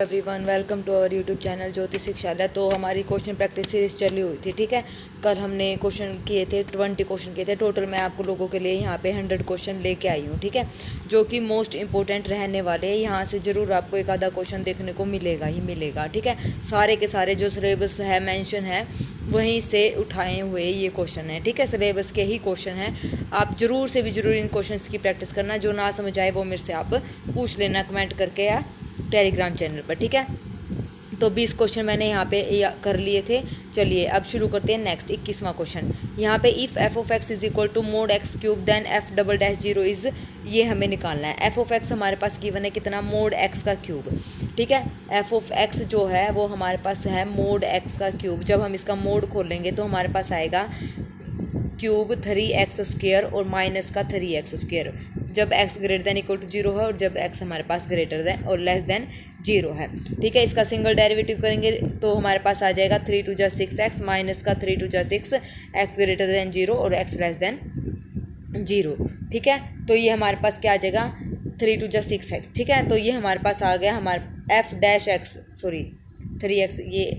Everyone welcome to our YouTube channel Jyoti Shikshalaya. तो हमारी question practice series चली हुई थी, ठीक है। कल हमने क्वेश्चन किए थे 20 क्वेश्चन किए थे टोटल। मैं आपको लोगों के लिए यहाँ पे 100 क्वेश्चन लेके आई हूँ, ठीक है, जो कि मोस्ट इंपॉर्टेंट रहने वाले हैं। यहाँ से ज़रूर आपको एक आधा क्वेश्चन देखने को मिलेगा ही मिलेगा, ठीक है। सारे के सारे जो सिलेबस है मेंशन है वहीं से उठाए हुए ये क्वेश्चन है, ठीक है। सिलेबस के ही क्वेश्चन हैं। आप ज़रूर से भी ज़रूर इन क्वेश्चंस की प्रैक्टिस करना। जो ना समझ आए वो मेरे से आप पूछ लेना कमेंट करके या टेलीग्राम चैनल पर, ठीक है। तो 20 क्वेश्चन मैंने यहाँ पे कर लिए थे। चलिए अब शुरू करते हैं नेक्स्ट 21वां क्वेश्चन। यहाँ पे if f of x is equal to mod x cube then f double dash zero is, ये हमें निकालना है। एफ ऑफ एक्स हमारे पास गिवन है कितना, मोड एक्स का क्यूब, ठीक है। एफ ऑफ एक्स जो है वो हमारे पास है मोड एक्स का क्यूब। जब हम इसका मोड खोलेंगे तो हमारे पास आएगा क्यूब 3x² और माइनस का 3x², जब x greater than equal to 0 है और जब x हमारे पास ग्रेटर देन और लेस देन 0 है, ठीक है। इसका सिंगल डेरिवेटिव करेंगे तो हमारे पास आ जाएगा 3 2 जा 6x माइनस का 3 2 जा 6, x ग्रेटर देन 0 और x लेस देन 0, ठीक है। तो ये हमारे पास क्या आ जाएगा 3 2 जा 6x, ठीक है। तो ये हमारे पास आ गया हमारा f dash x, sorry 3x, ये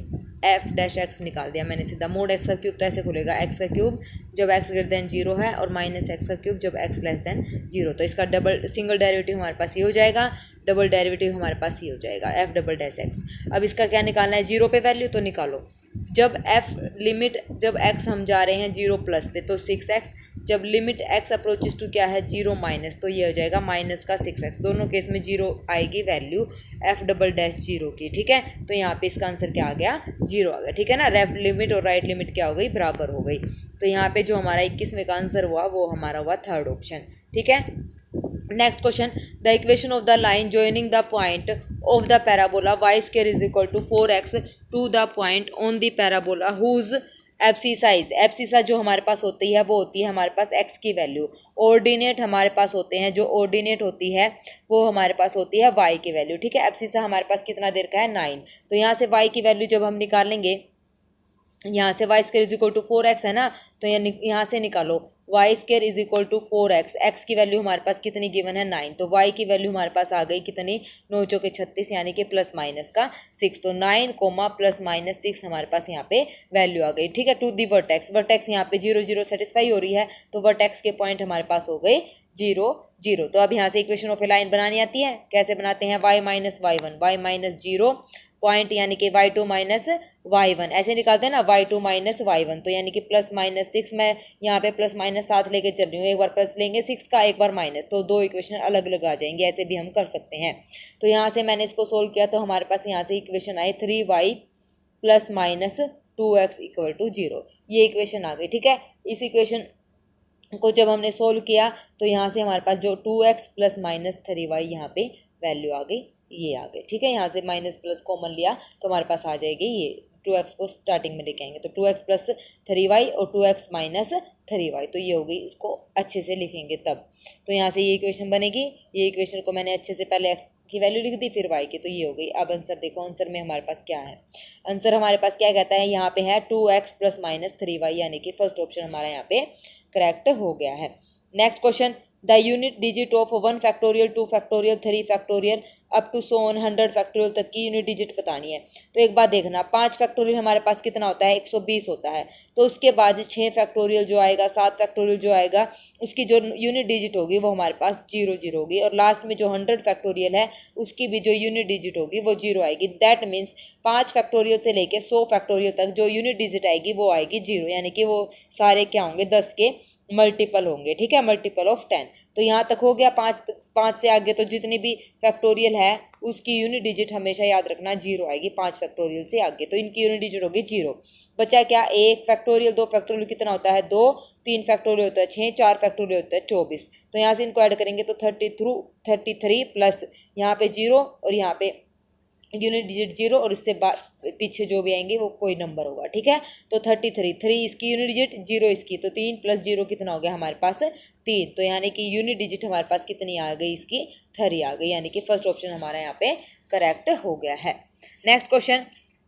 f डैश x निकाल दिया मैंने सीधा। मोड x का क्यूब तो ऐसे खुलेगा, x का क्यूब जब x ग्रेटर देन 0 है और माइनस x का क्यूब जब x लेस देन 0। तो इसका डबल सिंगल डेरिवेटिव हमारे पास ये हो जाएगा, डबल डेरिवेटिव हमारे पास ये हो जाएगा f डबल डैश x। अब इसका क्या निकालना है, 0 पे वैल्यू तो निकालो। जब f लिमिट जब x हम जा रहे हैं 0 प्लस पे तो 6x, जब लिमिट x अप्रोचेस टू क्या है 0 माइनस, तो ये हो जाएगा माइनस का 6x। दोनों केस में 0 आएगी वैल्यू f डबल डैश 0 की, ठीक है। तो यहाँ पे इसका आंसर क्या आ गया, 0 आ गया, ठीक है ना। लेफ्ट लिमिट और राइट लिमिट क्या हो गई, बराबर हो गई। तो यहाँ पे जो हमारा 21वें का आंसर हुआ वो हमारा हुआ थर्ड ऑप्शन, ठीक है। Next question, the equation of the line joining the point of the parabola y square is equal to 4x to the point on the parabola whose abscissas, abscissa जो हमारे पास होती है वो होती है हमारे पास x की वैल्यू। ऑर्डिनेट हमारे पास होते हैं, जो ऑर्डिनेट होती है वो हमारे पास होती है y की वैल्यू, ठीक है। एब्सिसा हमारे पास कितना देर का है 9। तो यहाँ से y की वैल्यू जब हम निकालेंगे, यहाँ से y square is equal to 4x है ना, तो यहाँ से निकालो y square is equal to 4x। x की वैल्यू हमारे पास कितनी गिवन है 9, तो y की वैल्यू हमारे पास आ गई कितनी 9 चौके 36 यानी कि प्लस माइनस का 6। तो 9 कोमा प्लस माइनस 6 हमारे पास यहाँ पे वैल्यू आ गई, ठीक है। टू दी वर्टेक्स, वर्टेक्स यहाँ पे 0 0 सेटिस्फाई हो रही है, तो वर्टेक्स के पॉइंट हमारे पास हो गए 0 0। तो अब यहाँ से इक्वेशन ऑफ ए लाइन बनानी आती है, कैसे बनाते हैं, y minus y1 y minus 0 point यानी कि y2 माइनस y1 ऐसे निकालते हैं ना, y2 माइनस y1, तो यानी कि प्लस माइनस 6। मैं यहाँ पे प्लस माइनस 7 लेके चल रही हूँ, एक बार प्लस लेंगे 6 का, एक बार माइनस, तो दो इक्वेशन अलग अलग आ जाएंगे, ऐसे भी हम कर सकते हैं। तो यहाँ से मैंने इसको सोल्व किया तो हमारे पास यहाँ से इक्वेशन आई 3y plus minus 2x equal to 0, ये इक्वेशन आ गई, ठीक है। इस इक्वेशन को जब हमने सोल्व किया तो यहाँ से हमारे पास जो 2x प्लस माइनस 3y यहाँ पे वैल्यू आ गई, ये आ गई, ठीक है। यहाँ से माइनस प्लस कॉमन लिया तो हमारे पास आ जाएगी ये 2x को स्टार्टिंग में लेके आएंगे, तो 2x प्लस 3y और 2x माइनस 3y, तो ये हो गई, इसको अच्छे से लिखेंगे तब। तो यहाँ से ये इक्वेशन बनेगी, ये इक्वेशन को मैंने अच्छे से पहले x की वैल्यू लिख दी फिर y की, तो ये हो गई। अब आंसर देखो, आंसर में हमारे पास क्या है, आंसर हमारे पास क्या कहता है, यहाँ पे है 2x प्लस माइनस 3y, यानी कि फर्स्ट ऑप्शन हमारा यहाँ पे करेक्ट हो गया है। Next question, the unit digit of 1 factorial 2 factorial 3 factorial up to so on 100 factorial तक की यूनिट डिजिट बतानी है। तो एक बात देखना, 5 फैक्टोरियल हमारे पास कितना होता है 120 होता है, तो उसके बाद 6 फैक्टोरियल जो आएगा 7 फैक्टोरियल जो आएगा उसकी जो यूनिट डिजिट होगी वो हमारे पास 0 0 होगी, और लास्ट में जो 100 फैक्टोरियल है उसकी भी जो यूनिट डिजिट होगी वो 0 आएगी। दैट मीन्स 5 फैक्टोरियल से लेके 100 फैक्टोरियल तक जो यूनिट डिजिट आएगी वो आएगी 0, यानी कि वो सारे क्या होंगे 10 के मल्टीपल होंगे, ठीक है, मल्टीपल ऑफ 10। तो यहाँ तक हो गया, 5 से आगे तो जितनी भी फैक्टोरियल है उसकी यूनिट डिजिट हमेशा याद रखना 0 आएगी, 5 फैक्टोरियल से आगे तो इनकी यूनिट डिजिट होगी 0। बचा क्या, 1 फैक्टोरियल 2 फैक्टोरियल कितना होता है 2, 3 फैक्टोरियल होता है 6, 4 फैक्टोरियल होता है 24। तो यहाँ से इनको ऐड करेंगे तो 33 प्लस यहाँ पे 0 और यहाँ पे यूनिट डिजिट 0 और इससे पीछे जो भी आएंगे वो कोई नंबर होगा, ठीक है। तो 33, 3 इसकी यूनिट डिजिट 0 इसकी, तो 3 प्लस 0 कितना हो गया हमारे पास 3, तो यानी कि यूनिट डिजिट हमारे पास कितनी आ गई इसकी 3 आ गई, यानी कि फर्स्ट ऑप्शन हमारा यहाँ पे करेक्ट हो गया है। Next question,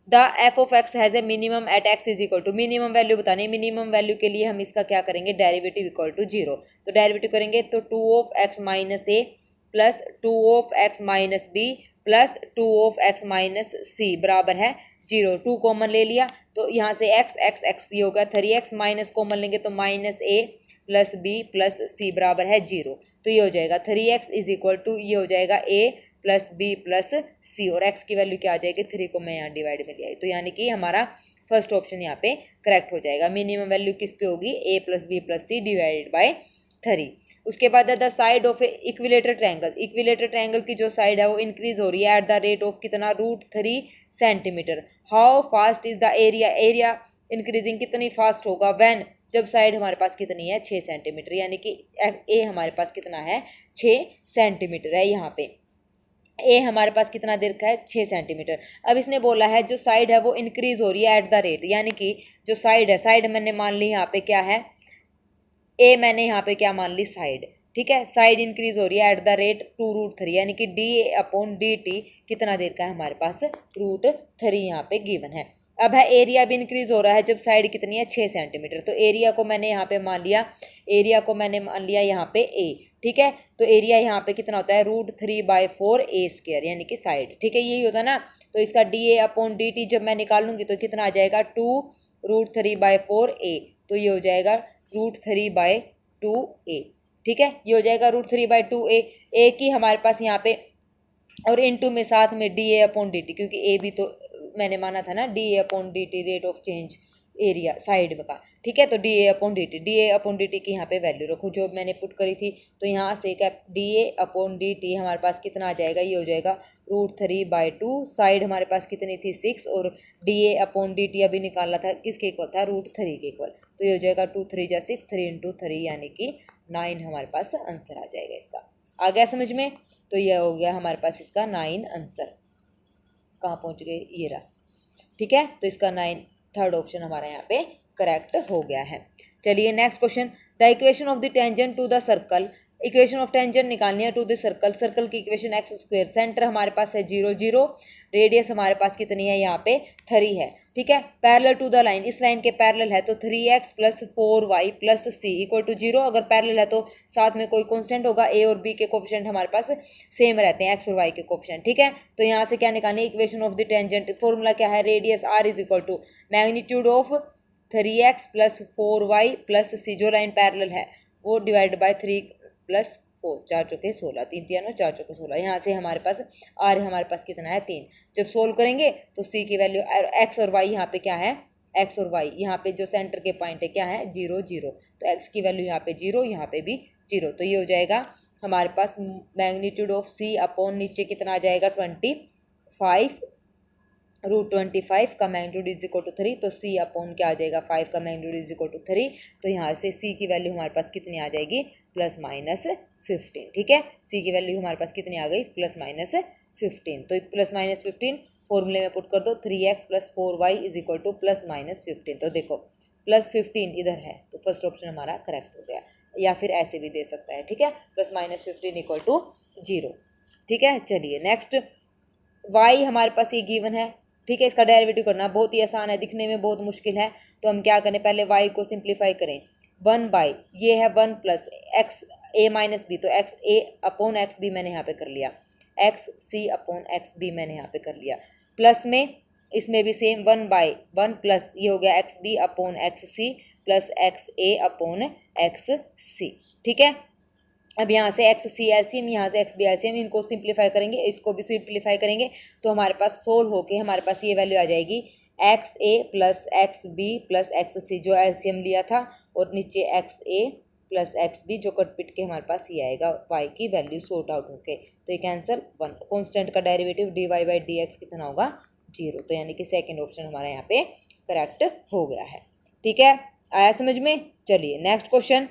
the f of x has a minimum at x is equal to, minimum value बतानी है। मिनिमम वैल्यू के लिए हम इसका क्या करेंगे, डेरिवेटिव इक्वल टू 0, तो डेरिवेटिव करेंगे तो 2 of x minus a plus 2 of x minus b plus 2 of x minus c बराबर है 0। 2 कॉमन ले लिया तो यहाँ से x ये होगा 3x, माइनस कॉमन लेंगे तो minus a plus b plus c बराबर है 0। तो ये हो जाएगा 3x इज इक्वल टू ये हो जाएगा a plus b plus c, और x की वैल्यू क्या आ जाएगी 3 को मैं यहाँ डिवाइड में लिया, तो यानी कि हमारा फर्स्ट ऑप्शन यहाँ पे करेक्ट हो जाएगा। मिनिमम वैल्यू किस पे होगी a plus b plus c divided by 3। उसके बाद the side of equilateral triangle, equilateral triangle की जो साइड है वो इंक्रीज हो रही है एट द रेट ऑफ कितना √3 centimetre. How fast is the area, area increasing कितनी फास्ट होगा व्हेन, जब साइड हमारे पास कितनी है 6 सेंटीमीटर, यानी कि ए हमारे पास कितना है 6 सेंटीमीटर है, यहाँ पे ए हमारे पास कितना दे रखा है 6 सेंटीमीटर। अब इसने बोला है जो साइड है वो इंक्रीज हो रही है एट द रेट, यानी कि जो साइड है, साइड मैंने मान ली यहाँ पे क्या है ए, मैंने यहाँ पे क्या मान ली साइड, ठीक है। साइड इंक्रीज हो रही है एट द रेट 2√3, यानी कि dA/dt कितना देर का है हमारे पास √3 यहाँ पे गिवन है। अब है एरिया भी इंक्रीज हो रहा है जब साइड कितनी है 6 सेंटीमीटर, तो एरिया को मैंने यहाँ पे मान लिया, एरिया को मैंने मान लिया यहाँ पे a, ठीक है। तो एरिया यहाँ पे कितना होता है √3/4 a², यानी कि साइड, ठीक है, यही होता ना। तो इसका dA/dt जब मैं निकालूंगी तो कितना आ जाएगा 2√3/4 a, तो ये हो जाएगा √3/2a, ठीक है, ये हो जाएगा √3/2a। a की हमारे पास यहाँ पे और इनटू में साथ में dA/dt, क्योंकि a भी तो मैंने माना था ना dA/dt rate of change area side का, ठीक है। तो dA/dt की यहाँ पे वैल्यू रखो जो मैंने पुट करी थी, तो यहाँ से क्या dA/dt हमारे पास कितना आ जाएगा, ये हो जाएगा √3/2, साइड हमारे पास कितनी थी 6, और dA/dt अभी निकालना था किसके इक्वल था √3 के इक्वल, तो ये हो जाएगा 2 3 जा 6, 3 × 3 यानी कि 9 हमारे पास आंसर आ जाएगा इसका। आ गया समझ में, तो यह हो गया हमारे पास इसका 9 आंसर। कहाँ पहुँच गए, ये रहा, ठीक है। तो इसका 9 थर्ड ऑप्शन हमारा यहाँ पे करेक्ट हो गया है। चलिए next question, the equation of the tangent to the circle, equation of tangent निकालनी है टू द सर्कल, सर्कल की इक्वेशन x², सेंटर हमारे पास है 0 0, रेडियस हमारे पास कितनी है यहाँ पे 3 है, ठीक है। पैरेलल टू द लाइन, इस लाइन के पैरेलल है तो 3x + 4y + c = 0, अगर पैरेलल है तो साथ में कोई कांस्टेंट होगा, a और b के कोफिशिएंट हमारे पास सेम रहते हैं, x और y के कोफिशिएंट, ठीक है। तो यहाँ से क्या निकालनी है equation of the tangent, formula क्या है, radius r = magnitude of 3x + 4y + c, जो लाइन पैरेलल है वो डिवाइड बाय 3 + 4, 4 चौके 16, 3 3 9, 4 चौके 16, यहाँ से हमारे पास आर हमारे पास कितना है 3। जब सोल्व करेंगे तो सी की वैल्यू, एक्स और वाई यहाँ पे क्या है, एक्स और वाई यहाँ पे जो सेंटर के पॉइंट है क्या है 0 0, तो एक्स की वैल्यू यहाँ पे 0, यहाँ पे भी 0, तो ये हो जाएगा हमारे पास मैग्नीट्यूड ऑफ सी अपॉन नीचे कितना आ जाएगा 25, √25 का मैग्नीट्यूड इज इक्वल टू 3, तो c अपॉन क्या आ जाएगा 5 का मैग्नीट्यूड इज इक्वल टू 3, तो यहाँ से c की वैल्यू हमारे पास कितनी आ जाएगी ±15, ठीक है। c की वैल्यू हमारे पास कितनी आ गई ±15, तो ±15 फॉर्मूले में पुट कर दो, 3x + 4y = ±15, तो देखो +15 इधर है तो फर्स्ट ऑप्शन हमारा करेक्ट हो गया, या फिर ऐसे भी दे सकता है, ठीक है, +-15 = 0, ठीक है। चलिए नेक्स्ट, y हमारे पास ये गिवन है, ठीक है, इसका डेरिवेटिव करना बहुत ही आसान है, दिखने में बहुत मुश्किल है, तो हम क्या करें पहले y को सिंप्लीफाई करें, 1/, ये है 1 + x a - b, तो x a/x b मैंने यहाँ पे कर लिया, x c / x b मैंने यहाँ पे कर लिया, प्लस में इसमें भी सेम 1/1 प्लस ये हो गया x b / x c plus x a / x c, ठीक है। अब यहाँ से एक्स सी एलसीएम, यहाँ से एक्स बी एलसीएम, इनको सिंप्लीफाई करेंगे, इसको भी सिंप्लीफाई करेंगे, तो हमारे पास सोल्व होके हमारे पास ये वैल्यू आ जाएगी x a plus x b plus x c, जो एलसीएम लिया था, और नीचे x a plus x b, जो कट पिट के हमारे पास ये आएगा वाई की वैल्यू सॉर्ट आउट होके, तो ये कैंसिल 1, कॉन्स्टेंट का डेरिवेटिव dy/dx कितना होगा 0, तो यानी कि सेकेंड ऑप्शन हमारा यहाँ पे करेक्ट हो गया है, ठीक है। आया समझ में। चलिए नेक्स्ट क्वेश्चन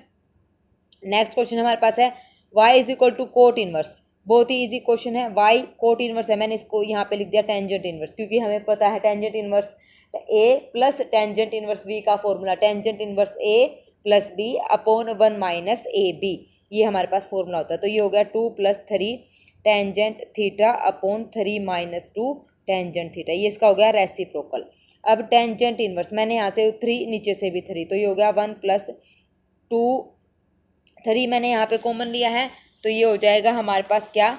हमारे पास है y = कोट इनवर्स, बहुत ही इजी क्वेश्चन है, y कोट इनवर्स है, मैंने इसको यहाँ पे लिख दिया टेंजेंट इनवर्स, क्योंकि हमें पता है tangent inverse a plus tangent inverse b का formula, tangent inverse a + b / 1 - ab, ये हमारे पास फॉर्मूला होता है, तो ये हो गया 2 + 3 टेंजेंट थीटा / 3 - 2 टेंजेंट थीटा, ये इसका हो गया रेसिप्रोकल। अब टेंजेंट इनवर्स मैंने यहाँ से 3, नीचे से भी 3, तो ये हो गया 1 + 2 3 मैंने यहाँ पे कॉमन लिया है, तो ये हो जाएगा हमारे पास क्या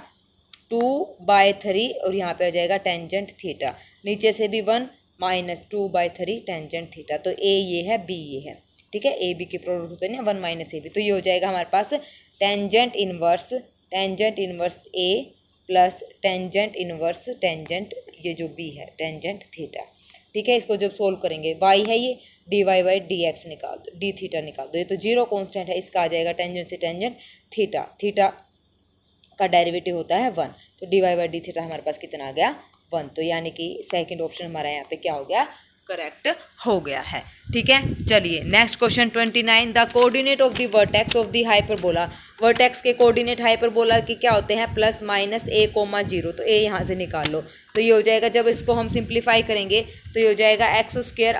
2/3 और यहाँ पे आ जाएगा टेंजेंट थीटा, नीचे से भी 1 माइनस 2/3 टेंजेंट थीटा। तो ए ये है, बी ये है, ठीक है, ए बी के प्रोडक्ट होते हैं ना 1 माइनस ए बी। तो ये हो जाएगा हमारे पास टेंजेंट इनवर्स ए प्लस टेंजेंट इनवर्स टेंजेंट ये जो बी है टेंजेंट थीटा, ठीक है। इसको जब सोल्व करेंगे y है ये, dy बाई डी एक्स निकाल दो, डी थीटा निकाल दो, ये तो जीरो कॉन्स्टेंट है, इसका आ जाएगा टेंजेंट से टेंजेंट थीटा, थीटा का डेरिवेटिव होता है 1, तो dy बाई डी थीटा हमारे पास कितना आ गया 1। तो यानी कि सेकंड ऑप्शन हमारा यहाँ पे क्या हो गया, करेक्ट हो गया है, ठीक है। चलिए next question 29, the coordinate of the vertex of the hyperbola. Vertex के कोऑर्डिनेट हाइपरबोला के क्या होते हैं, प्लस माइनस a, 0, तो a यहाँ से निकाल लो, तो ये हो जाएगा, जब इसको हम सिंप्लीफाई करेंगे तो ये हो जाएगा एक्स स्क्वेयर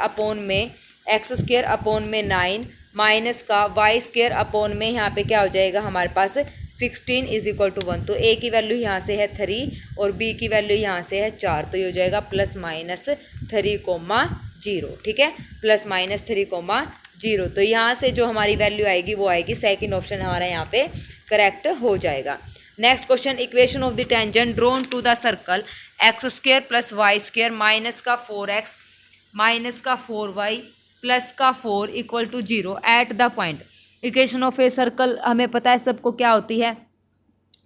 अपॉन में 9 माइनस का वाई स्क्वेयर अपॉन में यहाँ पे क्या हो जाएगा हमारे पास 16 इज इक्वल टू 1। तो a की वैल्यू यहाँ से है 3 और b की वैल्यू यहाँ से है 4, तो ये हो जाएगा प्लस माइनस 3,0, ठीक है, प्लस माइनस 3,0। तो यहाँ से जो हमारी वैल्यू आएगी वो आएगी, सेकंड ऑप्शन हमारा यहाँ पे करेक्ट हो जाएगा। Next question, equation of the tangent drawn to the circle x square plus y square minus का 4x माइनस का 4y प्लस का 4 equal to 0 at the point. Equation of a circle हमें पता है सबको क्या होती है,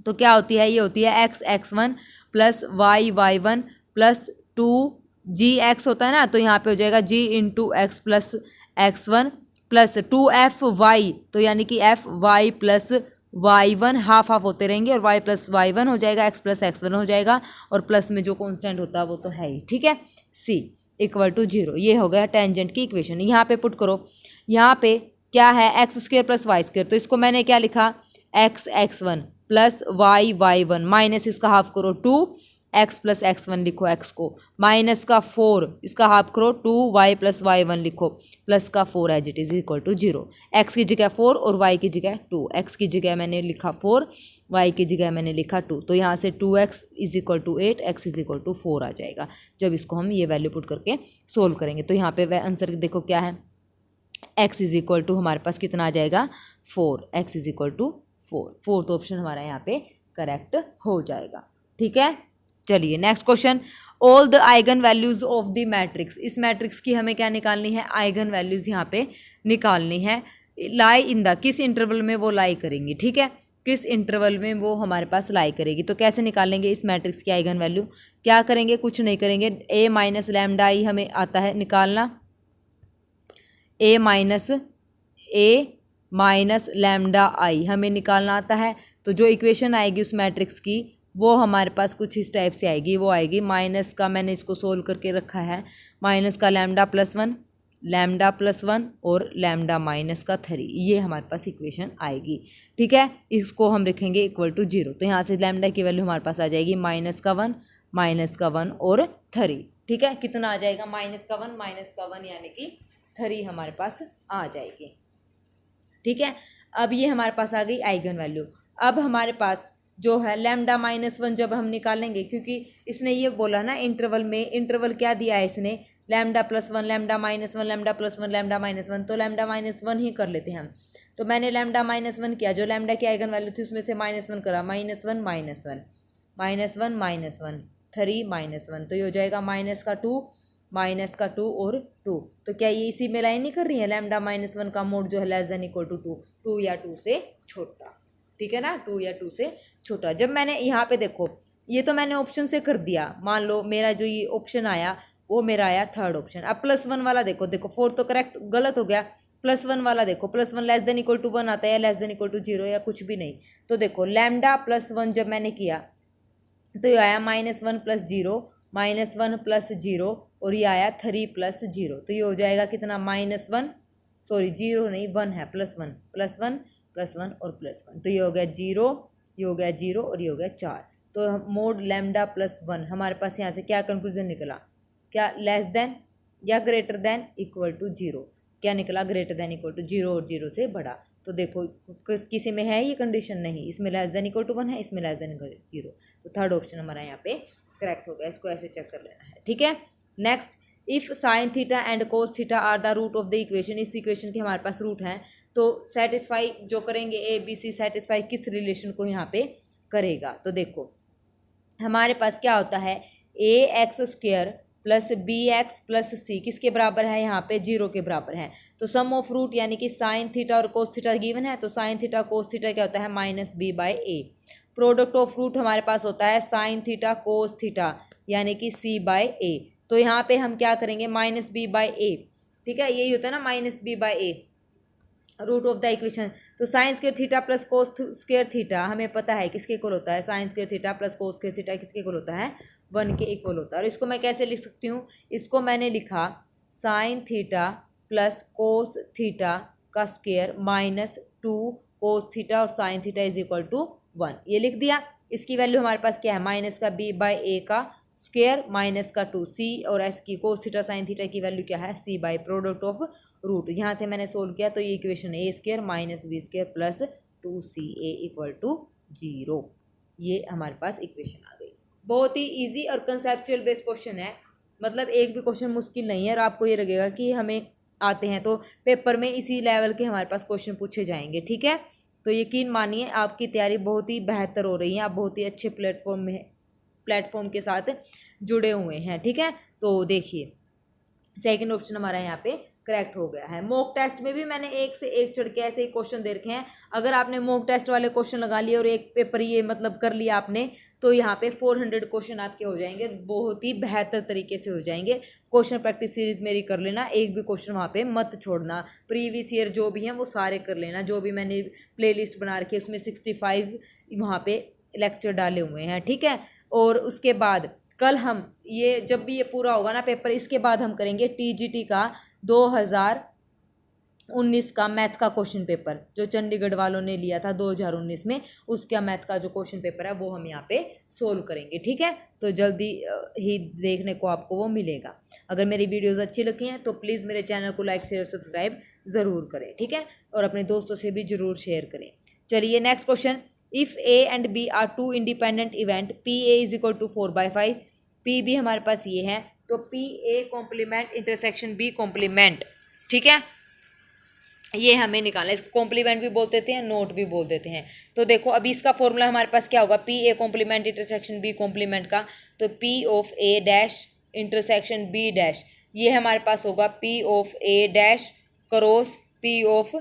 तो क्या होती है, ये होती है x1 plus y1 plus 2g होता है ना, तो यहाँ पे हो जाएगा g into x plus x1 plus 2f(y), तो यानी कि f(y) plus y1 half half होते रहेंगे और y प्लस y1 हो जाएगा, x प्लस x1 हो जाएगा, और प्लस में जो कॉन्स्टेंट होता है वो तो है ही, ठीक है। c इक्वल टू 0, ये हो गया टेंजेंट की इक्वेशन। यहाँ पे पुट करो, यहाँ पे क्या है x square plus y square, तो इसको मैंने क्या लिखा x1 प्लस y1 माइनस इसका हाफ करो 2x प्लस x1 लिखो, x को माइनस का 4 इसका हाफ करो 2y प्लस y1 लिखो प्लस का 4 as it is equal to 0। x की जगह 4 और y की जगह 2, x की जगह मैंने लिखा 4, y की जगह मैंने लिखा 2, तो यहाँ से 2x is equal to 8, x is equal to 4 आ जाएगा जब इसको हम ये वैल्यू पुट करके सोल्व करेंगे। तो यहाँ पे आंसर देखो क्या है, x इज इक्वल टू हमारे पास कितना आ जाएगा 4, x is equal to 4, fourth option हमारा यहाँ पे करेक्ट हो जाएगा, ठीक है। चलिए next question, all the eigenvalues of the matrix. इस मैट्रिक्स की हमें क्या निकालनी है, आइगन वैल्यूज यहाँ पे निकालनी है, लाई इन द, किस इंटरवल में वो लाई करेंगी, ठीक है, किस इंटरवल में वो हमारे पास लाई करेगी। तो कैसे निकालेंगे इस मैट्रिक्स की आइगन वैल्यू, क्या करेंगे, कुछ नहीं करेंगे, a माइनस लैम्डा आई हमें आता है निकालना, a माइनस लैम्डा आई हमें निकालना आता है। तो जो इक्वेशन आएगी उस मैट्रिक्स की वो हमारे पास कुछ इस टाइप से आएगी, वो आएगी माइनस का, मैंने इसको सोल्व करके रखा है, माइनस का लैम्डा प्लस 1 और लैम्डा माइनस का 3, ये हमारे पास इक्वेशन आएगी, ठीक है। इसको हम रखेंगे इक्वल टू 0, तो यहाँ से लैम्डा की वैल्यू हमारे पास आ जाएगी माइनस का 1 और 3, ठीक है। कितना आ जाएगा माइनस का 1 यानी कि 3 हमारे पास आ जाएगी, ठीक है। अब ये हमारे पास आ गई आइगन वैल्यू। अब हमारे पास जो है लैम्डा -1 जब हम निकालेंगे, क्योंकि इसने ये बोला ना इंटरवल में, इंटरवल क्या दिया है इसने, लैम्डा +1 लैम्डा -1 लैम्डा +1 लैम्डा -1, तो लैम्डा -1 ही कर लेते हैं हम। तो मैंने लैम्डा -1 किया, जो लैम्डा की आइगन वैल्यू थी उसमें से -1 करा, -1 3 -1, तो ये हो जाएगा -2 और 2। तो क्या ये इसी में लाइन नहीं कर रही है, लैम्डा -1 का मोड जो है लेस देन इक्वल टू 2 या 2 से छोटा, ठीक है ना, 2 या 2 से छोटा। जब मैंने यहाँ पे देखो, ये तो मैंने ऑप्शन से कर दिया, मान लो मेरा जो ये ऑप्शन आया वो मेरा आया थर्ड ऑप्शन। अब +1 वाला देखो 4 तो करेक्ट गलत हो गया, +1 वाला देखो, +1 लेस देन इक्वल टू 1 आता है या लेस देन इक्वल टू 0 या कुछ भी नहीं। तो देखो लैम्डा +1 जब मैंने किया तो ये आया -1 + 0 -1 + 0 और ये आया 3 + 0, तो ये हो जाएगा कितना -1, सॉरी 0 नहीं 1 है, +1 और +1, तो ये हो गया 0, ये हो गया 0 और ये हो गया 4। तो मोड लैम्डा +1 हमारे पास यहाँ से क्या कंक्लूजन निकला, क्या लेस देन या ग्रेटर देन इक्वल टू 0, क्या निकला ग्रेटर देन इक्वल टू 0 और 0 से बड़ा। तो देखो किसी में है ये कंडीशन नहीं, इसमें लेस देन इक्वल टू 1 है, इसमें लेस देन इक्वल टू 0, तो थर्ड ऑप्शन हमारा यहाँ पे करेक्ट हो गया। इसको ऐसे चेक कर लेना है, ठीक है। Next, if sine theta and cos theta are the root of the equation, इस इक्वेशन के हमारे पास रूट हैं, तो सेटिस्फाई जो करेंगे ABC सेटिस्फाई किस रिलेशन को यहाँ पे करेगा। तो देखो हमारे पास क्या होता है a x square plus b x plus c किसके बराबर है, यहाँ पे 0 के बराबर है। तो सम ऑफ रूट यानी कि साइन थीटा और कोस थीटा गिवन है, तो साइन थीटा कोस थीटा क्या होता है minus b by a. Product of root हमारे पास होता है साइन थीटा कोस थीटा यानी कि सी बाई ए। तो यहाँ पे हम क्या करेंगे माइनस बी बाई ए, ठीक है, यही होता है ना minus b by a root of the equation. तो sine square theta plus cos square theta हमें पता है किसके इक्वल होता है, sine square theta plus cos square theta किसके इक्वल होता है 1 के इक्वल होता है। और इसको मैं कैसे लिख सकती हूँ, इसको मैंने लिखा sine theta plus cos theta का स्क्वायर माइनस 2 कोस थीटा और sine theta is equal to 1, ये लिख दिया। इसकी वैल्यू हमारे पास क्या है माइनस का बी बाई ए का स्क्वायर माइनस का 2 सी और एस की कोस थीटा साइन थीटा की वैल्यू क्या है c by product of root. यहाँ से मैंने सोल्व किया तो ये equation a square minus b square plus 2ca equal to 0, ये हमारे पास इक्वेशन आ गई। बहुत ही इजी और कंसेप्चुअल बेस्ड क्वेश्चन है, मतलब एक भी क्वेश्चन मुश्किल नहीं है और आपको ये लगेगा कि हमें आते हैं, तो पेपर में इसी लेवल के हमारे पास क्वेश्चन पूछे जाएंगे, ठीक है। तो यकीन मानिए आपकी तैयारी बहुत ही बेहतर हो रही है, आप बहुत ही अच्छे प्लेटफॉर्म के साथ जुड़े हुए हैं, ठीक है। तो देखिए सेकंड ऑप्शन हमारा यहाँ पे करेक्ट हो गया है। मॉक टेस्ट में भी मैंने एक से एक चढ़ के ऐसे ही क्वेश्चन दे रखे हैं। अगर आपने मॉक टेस्ट वाले क्वेश्चन लगा लिए और एक पेपर ये मतलब कर लिया आपने, तो यहाँ पे 400 क्वेश्चन आपके हो जाएंगे, बहुत ही बेहतर तरीके से हो जाएंगे। क्वेश्चन प्रैक्टिस सीरीज मेरी कर लेना, एक भी क्वेश्चन वहाँ पे मत छोड़ना। प्रीवियस ईयर जो भी हैं वो सारे कर लेना, जो भी मैंने प्लेलिस्ट बना रखी है उसमें 65 वहाँ पे लेक्चर डाले हुए हैं, ठीक है। और उसके बाद कल हम ये जब भी ये पूरा होगा ना पेपर, इसके बाद हम करेंगे टीजीटी का 2019 का मैथ का क्वेश्चन पेपर जो चंडीगढ़ वालों ने लिया था 2019 में, उसका मैथ का जो क्वेश्चन पेपर है वो हम यहाँ पे सोल्व करेंगे, ठीक है। तो जल्दी ही देखने को आपको वो मिलेगा। अगर मेरी वीडियोस अच्छी लगी हैं तो प्लीज़ मेरे चैनल को लाइक शेयर सब्सक्राइब ज़रूर करें, ठीक है, और अपने दोस्तों से भी ज़रूर शेयर करें। चलिए next question, if a and b are two independent event p a is equal to 4/5, p b हमारे पास ये है, तो p a complement intersection b complement, ठीक है, ये हमें निकालना है। इसको कॉम्प्लीमेंट भी बोल देते हैं, नोट भी बोल देते हैं। तो देखो अभी इसका फॉर्मूला हमारे पास क्या होगा, p a complement intersection b complement का, तो p of a dash intersection b dash, ये हमारे पास होगा p of a dash cross p of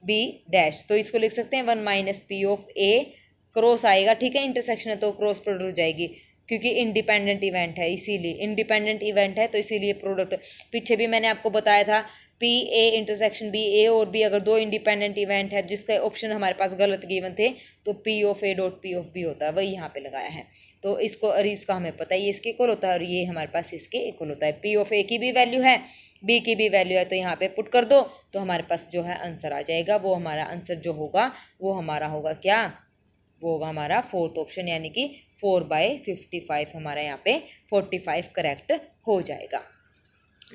b dash. तो इसको लिख सकते हैं 1 minus p of a, cross आएगा, ठीक है, इंटरसेक्शन है तो क्रॉस प्रोडक्ट हो जाएगी, क्योंकि इंडिपेंडेंट इवेंट है, इसीलिए इंडिपेंडेंट इवेंट है तो इसीलिए प्रोडक्ट। पीछे भी मैंने आपको बताया था पी ए इंटरसेक्शन बी, ए और बी अगर दो इंडिपेंडेंट इवेंट है जिसका ऑप्शन हमारे पास गलत गिवन थे तो p of a dot p of b होता है, वही यहाँ पे लगाया है। तो इसको और इसका हमें पता है ये इसके इक्वल होता है और ये हमारे पास इसके इक्वल होता है। पी ऑफ ए की भी वैल्यू है, बी की भी वैल्यू है, तो यहाँ पे पुट कर दो तो हमारे पास जो है आंसर आ जाएगा। वो हमारा आंसर जो होगा वो हमारा होगा क्या, वो होगा हमारा फोर्थ ऑप्शन, यानी कि 4/55 हमारा यहाँ पे 45 करेक्ट हो जाएगा।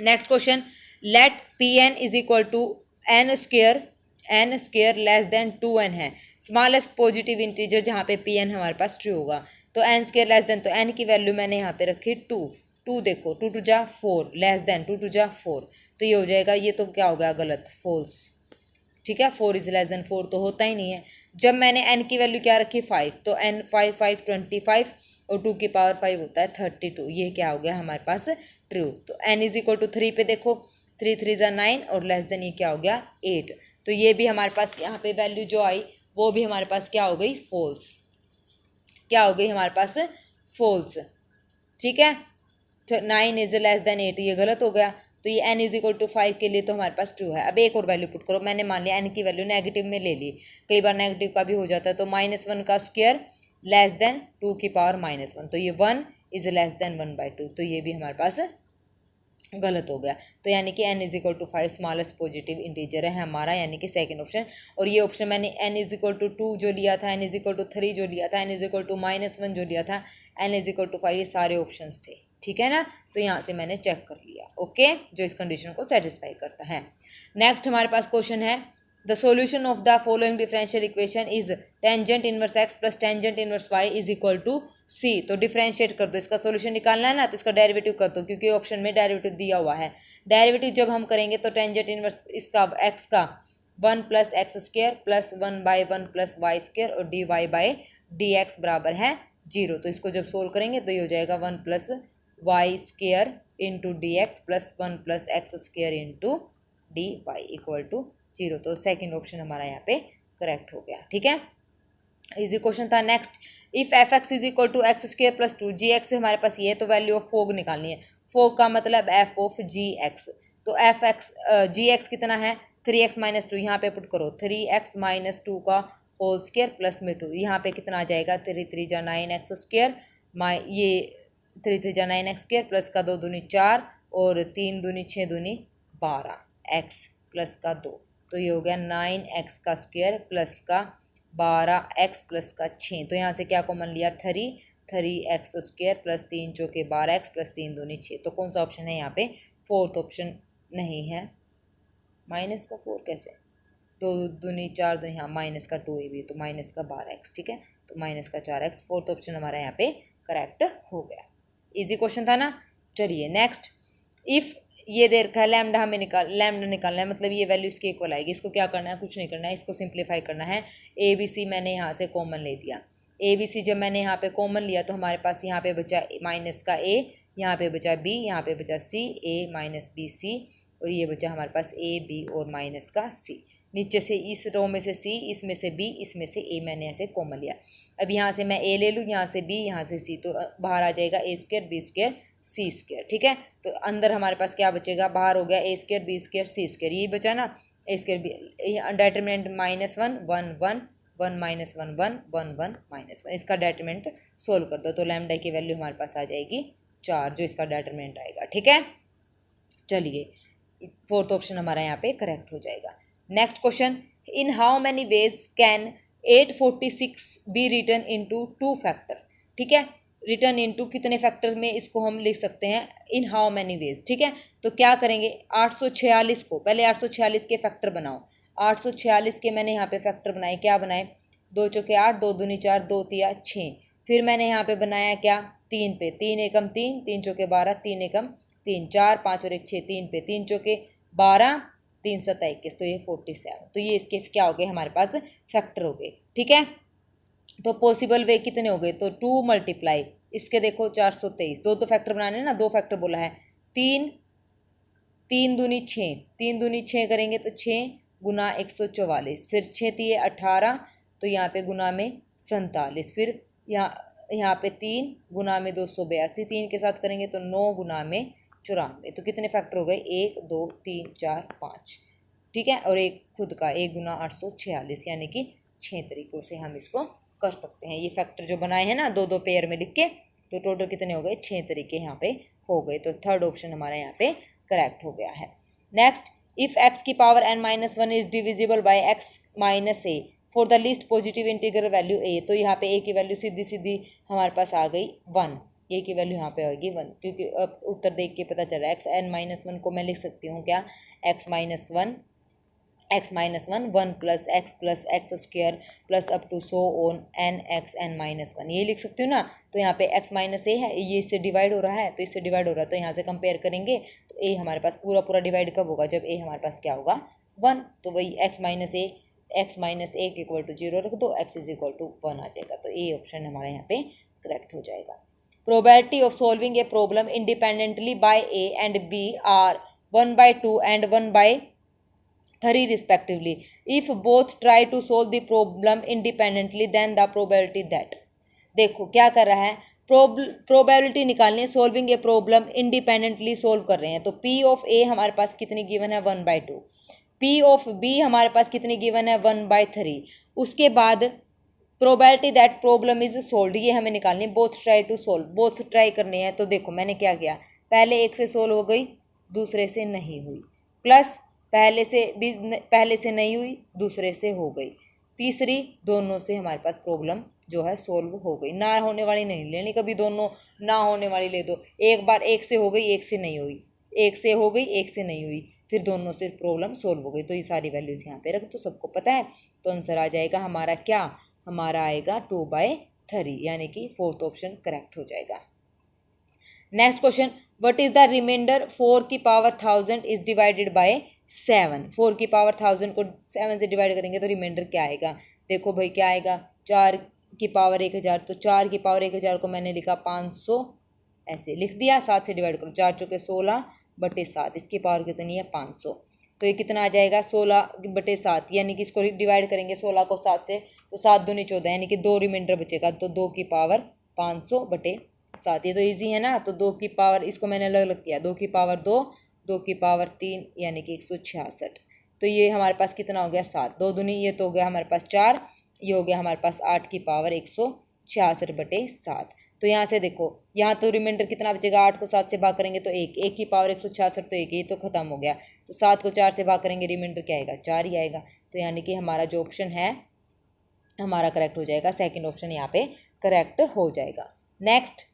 Next question, let p n is equal to n square less than 2n है, स्मॉलेस्ट पॉजिटिव इंटीजर जहाँ पे पी एन हमारे पास ट्रू होगा। तो एन स्क्वेयर लेस देन, तो एन की वैल्यू मैंने यहाँ पे रखी 2 देखो 2 टू जा 4 लेस देन 2 टू जा 4, तो ये हो जाएगा, ये तो क्या हो गया गलत, फॉल्स, ठीक है, 4 इज लेस देन 4 तो होता ही नहीं है। जब मैंने n की वैल्यू क्या रखी 5, तो n 5 5 25 और 2 की पावर 5 होता है 32, ये क्या हो गया हमारे पास ट्रू। तो n इज इक्वल टू 3 पे देखो 3 3 ज़ा 9 और लेस देन ये क्या हो गया 8, तो ये भी हमारे पास यहाँ पे वैल्यू जो आई वो भी हमारे पास क्या हो गई फॉल्स, क्या हो गई हमारे पास फॉल्स, ठीक है। 9 इज लेस देन 8 ये गलत हो गया, तो ये n इज इक्वल टू 5 के लिए तो हमारे पास ट्रू है। अब एक और वैल्यू पुट करो, मैंने मान लिया n की वैल्यू नेगेटिव में ले ली, कई बार नेगेटिव का भी हो जाता है, तो -1 का स्क्वायर लेस देन 2 की पावर -1, तो ये 1 इज लेस देन 1/2, तो ये भी हमारे पास गलत हो गया। तो यानी कि n is equal to 5 smallest positive integer है हमारा, यानी कि सेकंड ऑप्शन। और ये ऑप्शन मैंने n इज इक्वल टू 2 जो लिया था, n इज इक्वल टू 3 जो लिया था, n इज इक्वल टू -1 जो लिया था, n इज इक्वल टू 5, ये सारे ऑप्शंस थे, ठीक है ना। तो यहाँ से मैंने चेक कर लिया, ओके, जो इस कंडीशन को सेटिस्फाई करता है। नेक्स्ट हमारे पास क्वेश्चन है, the solution of the following differential equation is tangent inverse x plus tangent inverse y is equal to c। तो डिफरेंशिएट कर दो, इसका सॉल्यूशन निकालना है ना, तो इसका डेरिवेटिव कर दो, क्योंकि ऑप्शन में डेरिवेटिव दिया हुआ है। डेरिवेटिव जब हम करेंगे तो टेंजेंट इनवर्स इसका x का 1 + x² + 1/1 + y² और dy/dx बराबर है 0। तो इसको जब सोल्व करेंगे तो ये हो जाएगा 1 plus y square into d x plus 1 plus x square into d y equal to 0। तो सेकेंड ऑप्शन हमारा यहाँ पे करेक्ट हो गया। ठीक है, इजी क्वेश्चन था। Next, if f x is equal to x square plus 2 g x हमारे पास ये है, तो वैल्यू ऑफ फोग निकालनी है। फोग का मतलब एफ ऑफ जी एक्स। तो एफ एक्स जी एक्स कितना है 3x माइनस 2, यहाँ पे पुट करो 3x माइनस 2 का होल स्क्र प्लस में 2, यहाँ पे कितना आ जाएगा 3 3 जा 9x स्क्र, ये 3 3 जा 9x स्क्र प्लस का 2 दूनी 4 और 3 दूनी 6 दूनी 12 x प्लस का 2, तो ये हो गया 9x का स्क्वायर प्लस का 12x प्लस का 6। तो यहाँ से क्या कॉमन लिया 3x स्क्वायर प्लस 3 चौके 12x प्लस 3 दूनी 6। तो कौन सा ऑप्शन है यहाँ पे, फोर्थ ऑप्शन नहीं है। माइनस का 4 कैसे, 2 दूनी 4 दूनी, हाँ माइनस का 2 भी, तो माइनस का 12x। ठीक है, तो माइनस का 4x, फोर्थ ऑप्शन हमारा यहाँ पे करेक्ट हो गया। इजी क्वेश्चन था ना। चलिए नेक्स्ट, इफ़ ये दे रखा है लैम्डा, हमें लैम्डा निकालना है, मतलब ये वैल्यू इसके इक्वल आएगी। इसको क्या करना है, कुछ नहीं करना है, इसको सिंप्लीफाई करना है। ए बी सी मैंने यहाँ से कॉमन ले दिया। ए बी सी जब मैंने यहाँ पे कॉमन लिया तो हमारे पास यहाँ पे बचा माइनस का ए, यहाँ पे बचा बी, यहाँ पे बचा सी, ए माइनस बी सी, और ये बचा हमारे पास ए बी और माइनस का सी। नीचे से इस रो में से सी, इसमें से बी, इसमें से ए मैंने ऐसे कॉमन लिया। अब यहाँ से मैं ए ले लूँ, यहाँ से बी, यहाँ से सी, तो बाहर आ जाएगा ए square b square c square. ठीक है, तो अंदर हमारे पास क्या बचेगा, बाहर हो गया a square b square c square, यही बचा ना a square b. Determinant -1 1 1 1 minus 1 1 1 1 minus 1, इसका डेटरमिनेंट सोल्व कर दो तो लैम्डा की वैल्यू हमारे पास आ जाएगी 4, जो इसका डेटरमिनेंट आएगा। ठीक है, चलिए फोर्थ ऑप्शन हमारा यहाँ पे करेक्ट हो जाएगा। Next question, in how many ways can 846 be written into 2 factor. ठीक है, रिटर्न इनटू कितने फैक्टर में इसको हम लिख सकते हैं, इन हाउ मैनी वेज। ठीक है, तो क्या करेंगे 846 को, पहले 846 के फैक्टर बनाओ। 846 के मैंने यहाँ पे फैक्टर बनाए, क्या बनाए 2 चौके 8, 2 दूनी 4, 2 तिया 6। फिर मैंने यहाँ पे बनाया क्या 3 पे, 3 एकम 3, 3 चौके 12, 3 एकम 3, 4 5 और 1 6, 3 पे 3 चौके 12, 3 7 21, तो ये 47। तो ये इसके क्या हो गए हमारे पास फैक्टर हो गए। ठीक है, तो पॉसिबल वे कितने हो गए, तो 2 मल्टीप्लाई इसके देखो 423, दो फैक्टर बनाने ना, 2 फैक्टर बोला है। 3 3 दूनी 6, 3 दूनी 6 करेंगे तो 6 गुना 144, फिर 6 तिये 18, तो यहाँ पे गुना में 47, फिर यहाँ पे 3 गुना में 282, 3 के साथ करेंगे तो 9 गुना में 94। तो कितने फैक्टर हो गए 1 2 3 4 5। ठीक है, और एक खुद का 1 गुना 846, यानी कि 6 तरीक़ों से हम इसको कर सकते हैं। ये फैक्टर जो बनाए हैं ना 2 2 पेयर में लिख के, तो टोटल कितने हो गए 6 तरीके यहाँ पे हो गए। तो थर्ड ऑप्शन हमारा यहाँ पे करेक्ट हो गया है। नेक्स्ट, इफ़ एक्स की power n-1 is divisible by x minus a for the least positive integral value a, तो यहाँ पे ए की वैल्यू सीधी सीधी हमारे पास आ गई 1, ए की वैल्यू यहाँ पे आएगी 1, क्योंकि अब उत्तर देख के पता चल रहा है। n-1 को मैं लिख सकती हूँ क्या x minus 1 1 plus x square plus up to so on n x n-1, ये लिख सकती हूँ ना। तो यहाँ पे x माइनस ए है, ये इससे डिवाइड हो रहा है, तो इससे डिवाइड हो रहा है, तो यहाँ से कंपेयर करेंगे तो a हमारे पास पूरा डिवाइड कब होगा, जब a हमारे पास क्या होगा 1। तो वही x माइनस ए के इक्वल टू 0 रख दो, x इज इक्वल टू 1 आ जाएगा। तो ए ऑप्शन हमारे यहाँ पे करेक्ट हो जाएगा। Probability of solving a problem independently by a and b are 1/2 and 1/3 respectively. If both try to solve the problem independently, then the probability that, देखो क्या कर रहा है, प्रोबेबिलिटी निकालनी है, solving a problem independently solve कर रहे हैं। तो पी ऑफ ए हमारे पास कितनी गिवन है 1/2, पी ऑफ बी हमारे पास कितनी गिवन है 1/3। उसके बाद probability that problem is solve, ये हमें निकालनी है। Both try to solve, both try करनी है। तो देखो मैंने क्या किया, पहले एक से सोल्व हो गई, दूसरे से नहीं हुई, प्लस पहले से नहीं हुई, दूसरे से हो गई, तीसरी दोनों से हमारे पास प्रॉब्लम जो है सोल्व हो गई। ना होने वाली नहीं लेनी कभी, दोनों ना होने वाली ले दो। एक बार एक से हो गई, एक से नहीं हुई, एक से हो गई, एक से नहीं हुई, फिर दोनों से प्रॉब्लम सोल्व हो गई। तो ये सारी वैल्यूज़ यहाँ पे रख दो, सबको पता है। तो आंसर आ जाएगा हमारा क्या, हमारा आएगा 2/3, यानी कि फोर्थ ऑप्शन करेक्ट हो जाएगा। Next question, what is the remainder 4 की पावर 1000 इज डिवाइडेड बाय 7। 4 की पावर 1000 को 7 से डिवाइड करेंगे तो रिमाइंडर क्या आएगा, देखो भाई क्या आएगा, की पावर 1000, तो 4 की पावर 1000 को मैंने लिखा 500, ऐसे लिख दिया। 7 से डिवाइड करो, 4 चौके 16/7, इसकी पावर कितनी है 500। तो ये कितना आ जाएगा 16/7, यानी कि इसको डिवाइड करेंगे 16 को 7 से, तो 7 दूनी 14, यानी कि 2 रिमाइंडर बचेगा, तो 2 की पावर 500/7। ये तो ईजी है ना। तो 2 की पावर, इसको मैंने अलग अलग किया, 2 की पावर 2, 2 की पावर 3, यानी कि 166। तो ये हमारे पास कितना हो गया 7, 2 दूनी, ये तो हो गया हमारे पास 4, ये हो गया हमारे पास 8 की पावर 166/7। तो यहाँ से देखो, यहाँ तो रिमाइंडर कितना बचेगा, 8 को 7 से भाग करेंगे तो 1, 1 की पावर 166, तो 1, ये तो खत्म हो गया। तो 7 को 4 से भाग करेंगे, रिमाइंडर क्या आएगा 4 ही आएगा। तो यानी कि हमारा जो ऑप्शन है हमारा करेक्ट हो जाएगा, सेकंड ऑप्शन यहाँ पे करेक्ट हो जाएगा। Next,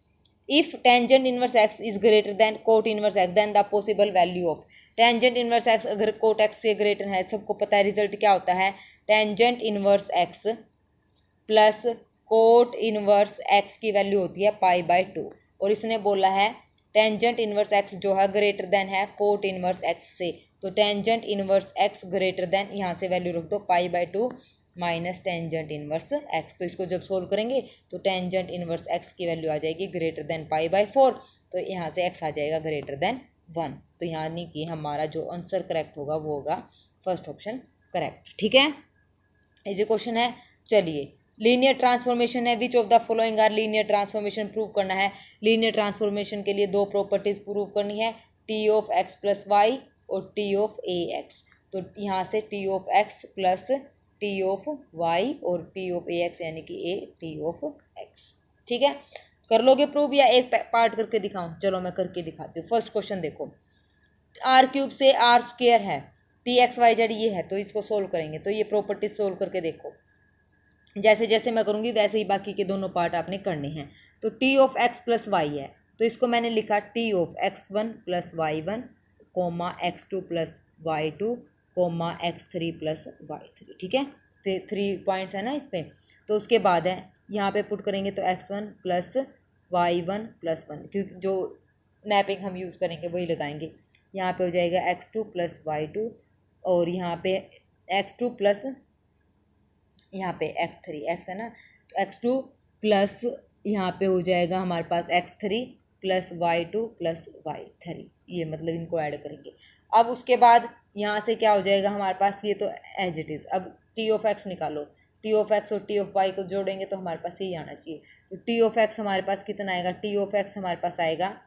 if tangent inverse x is greater than cot inverse x then the possible value of tangent inverse x अगर कोट एक्स से ग्रेटर है, सबको पता है रिजल्ट क्या होता है, tangent inverse x plus cot inverse x की वैल्यू होती है π/2। और इसने बोला है टेंजेंट इनवर्स एक्स जो है ग्रेटर देन है कोट इनवर्स एक्स से, तो tangent inverse x greater than, यहाँ से वैल्यू रख दो π/2 माइनस टेंजेंट इनवर्स एक्स। तो इसको जब सोल्व करेंगे तो टेंजेंट इनवर्स एक्स की वैल्यू आ जाएगी ग्रेटर देन π/4, तो यहाँ से एक्स आ जाएगा ग्रेटर देन 1। तो यानी कि हमारा जो आंसर करेक्ट होगा वो होगा फर्स्ट ऑप्शन करेक्ट। ठीक है, इजी क्वेश्चन है। चलिए, लीनियर ट्रांसफॉर्मेशन है, which of the following are linear transformation prove करना है। लीनियर ट्रांसफॉर्मेशन के लिए 2 प्रॉपर्टीज प्रूव करनी है, t of x plus y और टी ऑफ ए एक्स। तो यहाँ से t of x plus t of y और टी ऑफ ए एक्स, यानी कि ए टी ऑफ एक्स। ठीक है, कर लोगे प्रूव या एक पार्ट करके दिखाऊं? चलो मैं करके दिखाती हूँ। फर्स्ट क्वेश्चन देखो, r³ से r² है, टी एक्स वाई जेड ये है, तो इसको सोल्व करेंगे। तो ये प्रॉपर्टीज सोल्व करके देखो, जैसे जैसे मैं करूँगी वैसे ही बाकी के दोनों पार्ट आपने करने हैं। तो t of x plus y है, तो इसको मैंने लिखा t of x1 plus y1 comma x2 plus y2 comma x3 plus y3। ठीक है, तो 3 पॉइंट्स है ना इस पर। तो उसके बाद है यहाँ पे पुट करेंगे तो x1 प्लस y1 प्लस 1, क्योंकि जो मैपिंग हम यूज़ करेंगे वही लगाएंगे। यहाँ पे हो जाएगा x2 प्लस y2 और यहाँ पे x2 प्लस, यहाँ पे x3 x है ना, तो x2 प्लस यहाँ पे हो जाएगा हमारे पास x3 plus y2 plus y3, ये मतलब इनको ऐड करेंगे। अब उसके बाद यहाँ से क्या हो जाएगा हमारे पास, ये तो एज इट इज़। अब टी ऑफ एक्स निकालो, टी ऑफ एक्स और टी ऑफ वाई को जोड़ेंगे तो हमारे पास यही आना चाहिए। तो टी ऑफ एक्स हमारे पास कितना आएगा, टी ऑफ एक्स हमारे पास आएगा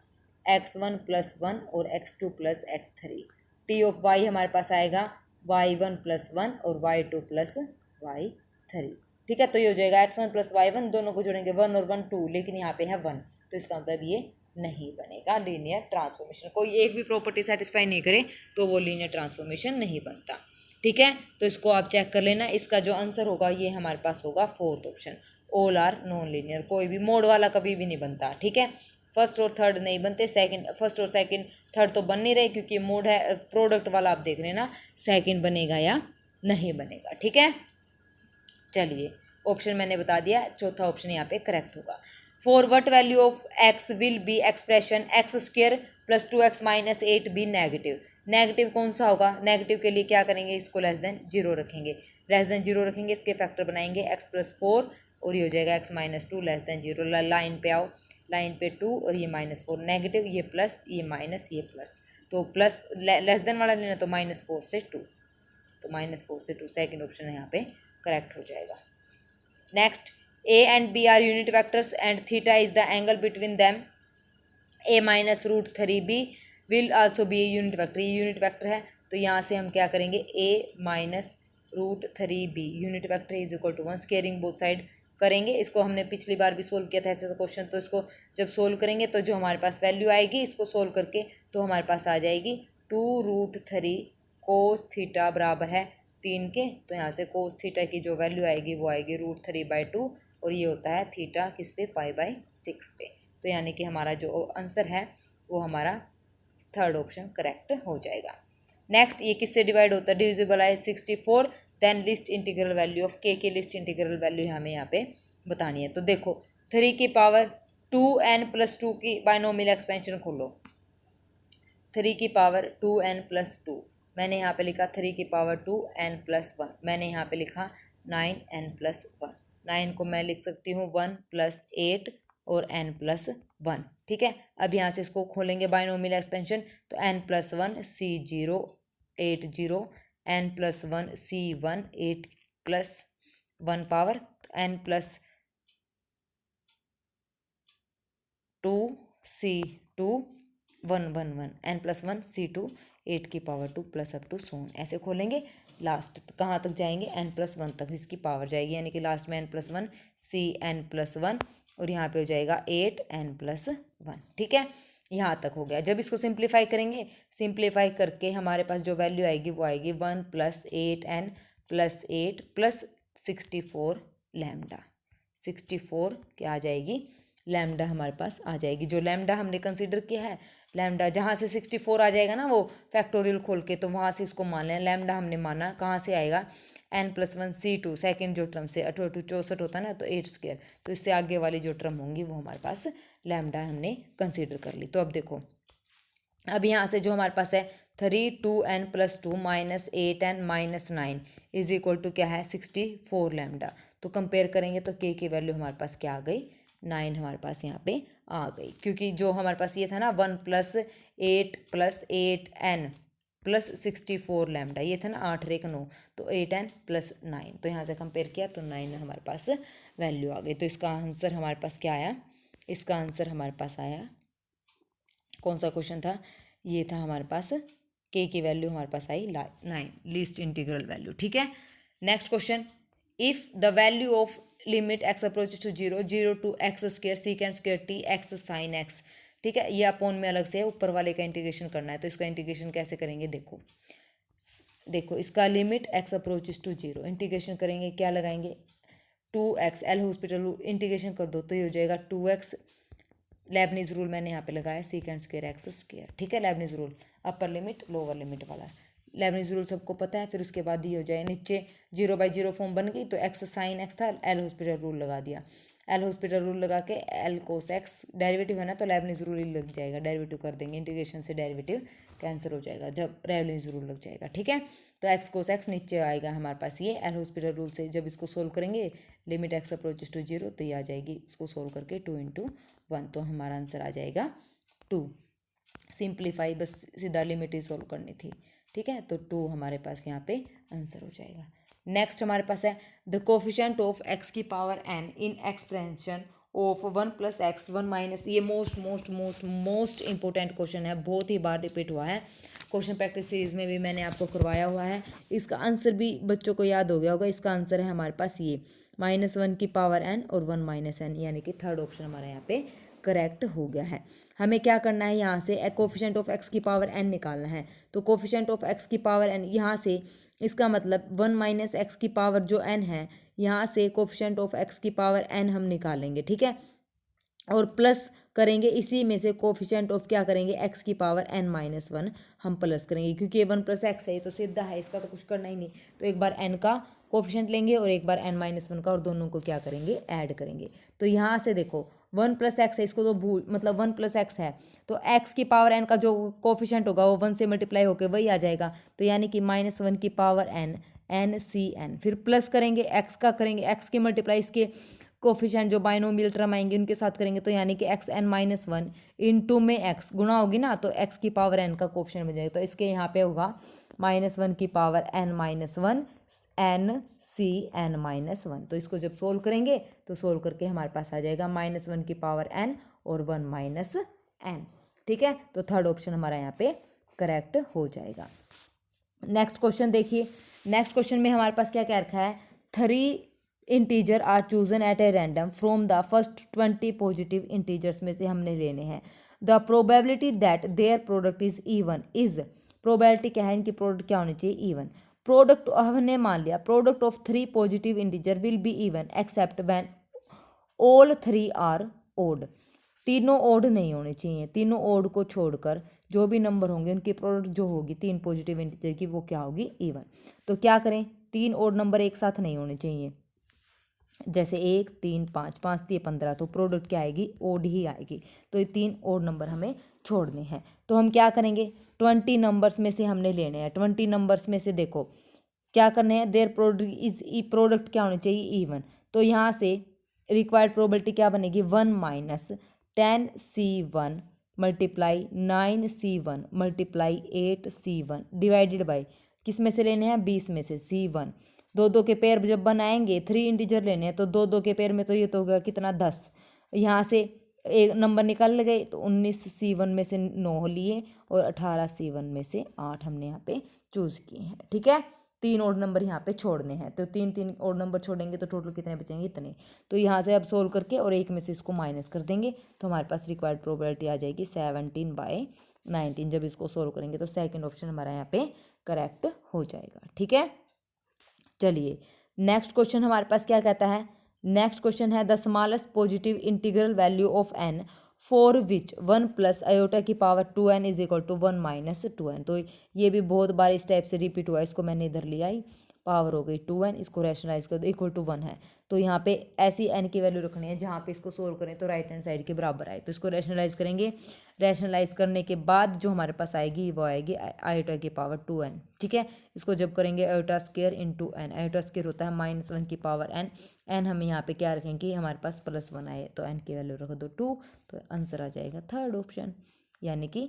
x1 प्लस 1 और x2 plus x3। T of Y हमारे पास आएगा y1 प्लस 1 और y2 प्लस y3। ठीक है, तो ये हो जाएगा x1 प्लस y1, दोनों को जोड़ेंगे 1 और 1 2, लेकिन यहाँ पे है 1, तो इसका मतलब ये नहीं बनेगा लीनियर ट्रांसफॉर्मेशन। कोई एक भी प्रॉपर्टी सेटिस्फाई नहीं करे तो वो लीनियर ट्रांसफॉर्मेशन नहीं बनता। ठीक है, तो इसको आप चेक कर लेना। इसका जो आंसर होगा ये हमारे पास होगा fourth option, all are non linear. कोई भी मोड वाला कभी भी नहीं बनता। ठीक है, फर्स्ट और थर्ड नहीं बनते, सेकंड, फर्स्ट और सेकंड, थर्ड तो बन नहीं रहे क्योंकि मोड है। प्रोडक्ट वाला आप देख रहे हैं ना, सेकंड बनेगा या नहीं बनेगा। ठीक है, चलिए ऑप्शन मैंने बता दिया, चौथा ऑप्शन यहाँ पे करेक्ट होगा। For what value of x will be expression x² plus 2x minus 8 be negative. Negative कौन सा होगा, नेगेटिव के लिए क्या करेंगे, इसको लेस देन 0 रखेंगे, लेस देन 0 रखेंगे, इसके फैक्टर बनाएंगे x प्लस 4 और ये हो जाएगा x minus 2 less than 0। Line पे आओ, लाइन पे 2 और ये -4, नेगेटिव ये प्लस, ये माइनस, ये प्लस, तो प्लस लेस देन वाला लेना, तो -4 से 2, तो -4 से 2 सेकेंड ऑप्शन यहाँ पे करेक्ट हो जाएगा। Next, a and b are unit vectors and theta is the angle between them. a minus root 3b will also be a unit vector। ये यूनिट वेक्टर है, तो यहाँ से हम क्या करेंगे, a minus root 3b unit vector is equal to 1, squaring both side करेंगे। इसको हमने पिछली बार भी सोल्व किया था ऐसा क्वेश्चन, तो इसको जब सोल्व करेंगे तो जो हमारे पास वैल्यू आएगी इसको सोल्व करके, तो हमारे पास आ जाएगी 2√3 कोस थीटा बराबर है 3 के। तो यहाँ से कोस थीटा की जो वैल्यू आएगी वो आएगी √3/2 और ये होता है थीटा किस पे, π/6 पे। तो यानी कि हमारा जो आंसर है वो हमारा थर्ड ऑप्शन करेक्ट हो जाएगा। नेक्स्ट, ये किससे डिवाइड होता है, डिविजिबल है 64, then least integral value of k least integral value हमें यहाँ पे बतानी है। तो देखो 3 की पावर 2n प्लस 2 की बाइनोमियल एक्सपेंशन खोलो, 3 की पावर 2n प्लस 2, मैंने यहाँ पे लिखा 3 की पावर 2n प्लस 1, मैंने यहाँ पे लिखा 9n प्लस 1। 9 को मैं लिख सकती हूँ 1+8 और n+1, ठीक है। अब यहाँ से इसको खोलेंगे बाइनोमियल एक्सपेंशन, तो n+1 C0 8 0, n+1 C1 8+1 power, n+2 C2 1 1 1, n+1 C2 8 की पावर 2 प्लस अप टू सोन, ऐसे खोलेंगे। लास्ट कहाँ तक जाएंगे, n+1 तक इसकी पावर जाएगी, यानी कि लास्ट में n+1 CN+1 और यहाँ पे हो जाएगा 8n+1, ठीक है। यहाँ तक हो गया। जब इसको सिंप्लीफाई करेंगे, सिंप्लीफाई करके हमारे पास जो वैल्यू आएगी वो आएगी 1+8n+8 प्लस 64 लैम्डा, 64 क्या आ जाएगी, लैम्डा हमारे पास आ जाएगी। जो लैम्डा हमने कंसीडर किया है, लैम्डा जहाँ से 64 आ जाएगा ना वो फैक्टोरियल खोल के, तो वहाँ से इसको मान लें। लैम्डा हमने माना कहाँ से आएगा, n+1 C2 सेकेंड जो टर्म से 8 8 64 होता है ना, तो 8 स्क्वायर, तो इससे आगे वाली जो टर्म होंगी वो हमारे पास लैम्डा हमने कंसीडर कर ली। तो अब देखो, अब यहाँ से जो हमारे पास है 3 2n+2 -8n-9 is equal to क्या है 64 लैम्डा। तो कंपेयर करेंगे तो के की वैल्यू हमारे पास क्या आ गई, 9 हमारे पास यहाँ पे आ गई, क्योंकि जो हमारे पास ये था ना 1+8+8n+64 लैम्डा, ये था ना 8 रेक 9, तो 8n+9, तो यहाँ से कंपेयर किया तो 9 हमारे पास वैल्यू आ गई। तो इसका आंसर हमारे पास क्या आया, इसका आंसर हमारे पास आया, कौन सा क्वेश्चन था, ये था हमारे पास, के की वैल्यू हमारे पास आई 9, लीस्ट इंटीग्रल वैल्यू, ठीक है। Next question, if the value of limit x approaches to 0 0 to x² secant square t x sin x, ठीक है। ये अपोन में अलग से है, ऊपर वाले का इंटीग्रेशन करना है। तो इसका इंटीग्रेशन कैसे करेंगे, देखो देखो इसका limit x approaches to 0, integration करेंगे, क्या लगाएंगे 2x, L hospital rule integration कर दो तो ये हो जाएगा 2x, लेबनीज रूल मैंने यहाँ पे लगाया सेकेंड स्क्वायर x², ठीक है। Lebanese rule upper limit lower limit वाला, लेबनीज रूल सबको पता है। फिर उसके बाद ये हो जाए, नीचे 0/0 फॉर्म बन गई, तो x sin x था, एल हॉस्पिटल रूल लगा दिया, एल हॉस्पिटल रूल लगा के एल कोस x, डेरिवेटिव है ना तो लेबनीज रूल ही लग जाएगा, डेरिवेटिव कर देंगे, इंटीग्रेशन से डेरिवेटिव कैंसिल हो जाएगा जब लेबनीज रूल लग जाएगा, ठीक है। तो x कोस x नीचे आएगा हमारे पास, ये एल हॉस्पिटल रूल से जब इसको सोल्व करेंगे, लिमिट x अप्रोचेस टू 0, तो ये आ जाएगी, इसको सोल्व करके 2 × 1, तो हमारा आंसर आ जाएगा 2। सिंप्लीफाई बस सीधा लिमिट ही सोल्व करनी थी, ठीक है। तो 2 हमारे पास यहाँ पे आंसर हो जाएगा। नेक्स्ट हमारे पास है द कोफिशिएंट ऑफ x की power n in expansion of 1 + x 1 - ये मोस्ट इंपॉर्टेंट क्वेश्चन है, बहुत ही बार रिपीट हुआ है, क्वेश्चन प्रैक्टिस सीरीज में भी मैंने आपको करवाया हुआ है। इसका आंसर भी बच्चों को याद हो गया होगा। इसका आंसर है हमारे पास ये -1 की पावर n और 1 - n, यानी कि थर्ड ऑप्शन हमारा यहाँ पे करेक्ट हो गया है। हमें क्या करना है, यहाँ से कोफिशिएंट ऑफ x की पावर n निकालना है। तो कोफिशिएंट ऑफ x की पावर n, यहाँ से इसका मतलब 1 - x की पावर जो n है, यहाँ से कोफिशिएंट ऑफ x की पावर n हम निकालेंगे, ठीक है। और प्लस करेंगे, इसी में से कोफिशिएंट ऑफ क्या करेंगे, x की पावर n-1 हम प्लस करेंगे, क्योंकि ये 1 + x है, ये तो सीधा है, इसका तो कुछ करना ही नहीं। तो एक बार n का कोफिशिएंट लेंगे और एक बार n-1 का, और दोनों को क्या करेंगे, ऐड करेंगे। तो यहाँ से देखो 1 + x है, इसको तो मतलब 1 + x है, तो x की पावर n का जो कोफिशिएंट होगा वो 1 से मल्टीप्लाई होकर वही आ जाएगा, तो यानी कि -1 की पावर n NCN, फिर प्लस करेंगे x का, करेंगे x की मल्टीप्लाई इसके कोफिशिएंट जो बाइनोमियल टर्म आएंगे उनके साथ करेंगे, तो यानी कि xn-1 इंटू में x गुणा होगी ना, तो x की पावर n का कोफिशिएंट बन जाएगा। तो इसके यहाँ पे होगा -1 की पावर n-1 NCN-1। तो इसको जब सोल्व करेंगे तो सोल्व करके हमारे पास आ जाएगा -1 की पावर n और 1 - n, ठीक है। तो थर्ड ऑप्शन हमारा यहाँ पे करेक्ट हो जाएगा। नेक्स्ट क्वेश्चन देखिए, नेक्स्ट क्वेश्चन में हमारे पास क्या कह रखा है, 3 integer are chosen at a random from the first 20 positive integers में से हमने लेने हैं। The probability that their product is even is, probability क्या है, इनकी प्रोडक्ट क्या होनी चाहिए, इवन। प्रोडक्ट हमने मान लिया, product of 3 positive integer will be even except when all 3 are odd, तीनों ओड नहीं होने चाहिए, तीनों ओड को छोड़कर जो भी नंबर होंगे उनकी प्रोडक्ट जो होगी 3 पॉजिटिव इंटीजर की वो क्या होगी, इवन। तो क्या करें, 3 ओड नंबर एक साथ नहीं होने चाहिए, जैसे 1 3 5 5 3 15, तो प्रोडक्ट क्या आएगी, ओड ही आएगी। तो ये 3 ओड नंबर हमें छोड़ने हैं। तो हम क्या करेंगे, 20 नंबर्स में से हमने लेने हैं, 20 नंबर्स में से देखो क्या करने हैं, देयर प्रोडक्ट इज, प्रोडक्ट क्या होनी चाहिए, इवन। तो यहाँ से रिक्वायर्ड प्रोबेबिलिटी क्या बनेगी, 1 minus 10C1 multiply 9C1 multiply 8C1 divided by किस में से लेने हैं, 20 में से, C1। दो दो के पेयर जब बनाएंगे 3 इंटीजर लेने हैं तो दो दो के पेयर में तो ये तो होगा कितना, 10। यहाँ से एक नंबर निकाल गए तो 19C1 में से 9 लिए और 18C1 में से 8 हमने यहाँ पे चूज़ किए हैं। ठीक है, 3 ओड नंबर यहाँ पे छोड़ने हैं, तो 3 ओड नंबर छोड़ेंगे तो टोटल कितने बचेंगे, इतने। तो यहाँ से अब सोल्व करके और एक में से इसको माइनस कर देंगे तो हमारे पास रिक्वायर्ड प्रोबेबिलिटी आ जाएगी 17/19। जब इसको सोल्व करेंगे तो सेकंड ऑप्शन हमारा यहाँ पे करेक्ट हो जाएगा। ठीक है, चलिए नेक्स्ट क्वेश्चन हमारे पास क्या कहता है। नेक्स्ट क्वेश्चन है the smallest positive integral value of n for which 1 plus iota की power 2n is equal to 1 minus 2n। तो ये भी बहुत बार इस टाइप से रिपीट हुआ है, इसको मैंने इधर लिया ही, पावर हो गई 2n, इसको रैशनलाइज कर दो, इक्वल टू 1 है। तो यहाँ पे ऐसी n की वैल्यू रखनी है जहाँ पे इसको सोल्व करें तो राइट हैंड साइड के बराबर आए। तो इसको रैशनलाइज करेंगे, रैशनलाइज करने के बाद जो हमारे पास आएगी वो आएगी आयोटा की पावर 2n। ठीक है, इसको जब करेंगे iota square into n, iota square होता है -1 की पावर n, n हम यहाँ पे क्या रखेंगे, हमारे पास +1 आए तो n की वैल्यू रख दो 2, तो आंसर आ जाएगा थर्ड ऑप्शन, यानी कि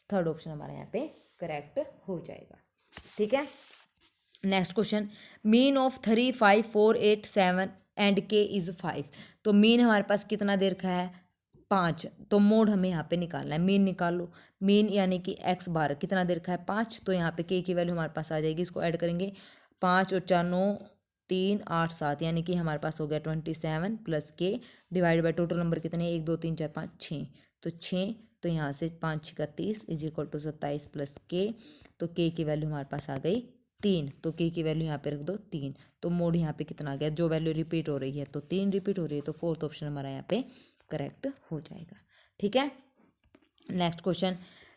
थर्ड ऑप्शन हमारा यहाँ पे करेक्ट हो जाएगा। ठीक है, next question, mean of 3, 5, 4, 8, 7 and k is 5। तो मीन हमारे पास कितना दे रखा है, 5, तो मोड हमें यहाँ पे निकालना है। मीन निकाल लो, मीन यानी कि x बार कितना दे रखा है, 5, तो यहाँ पे k की वैल्यू हमारे पास आ जाएगी, इसको ऐड करेंगे 5 और 4 9 3 8 7, यानी कि हमारे पास हो गया 27 plus k divide by total number कितने, 1 2 3 4 5 6, तो 6, तो यहाँ से 5 6 का 30 is equal to 27 plus k, तो k की वैल्यू हमारे पास आ गई 3, तो k की वैल्यू यहाँ पे रख दो 3, तो मोड यहाँ पे कितना आ गया, जो वैल्यू रिपीट हो रही है तो 3 रिपीट हो रही है, तो फोर्थ ऑप्शन हमारा यहाँ पे करेक्ट हो जाएगा। ठीक है, next question,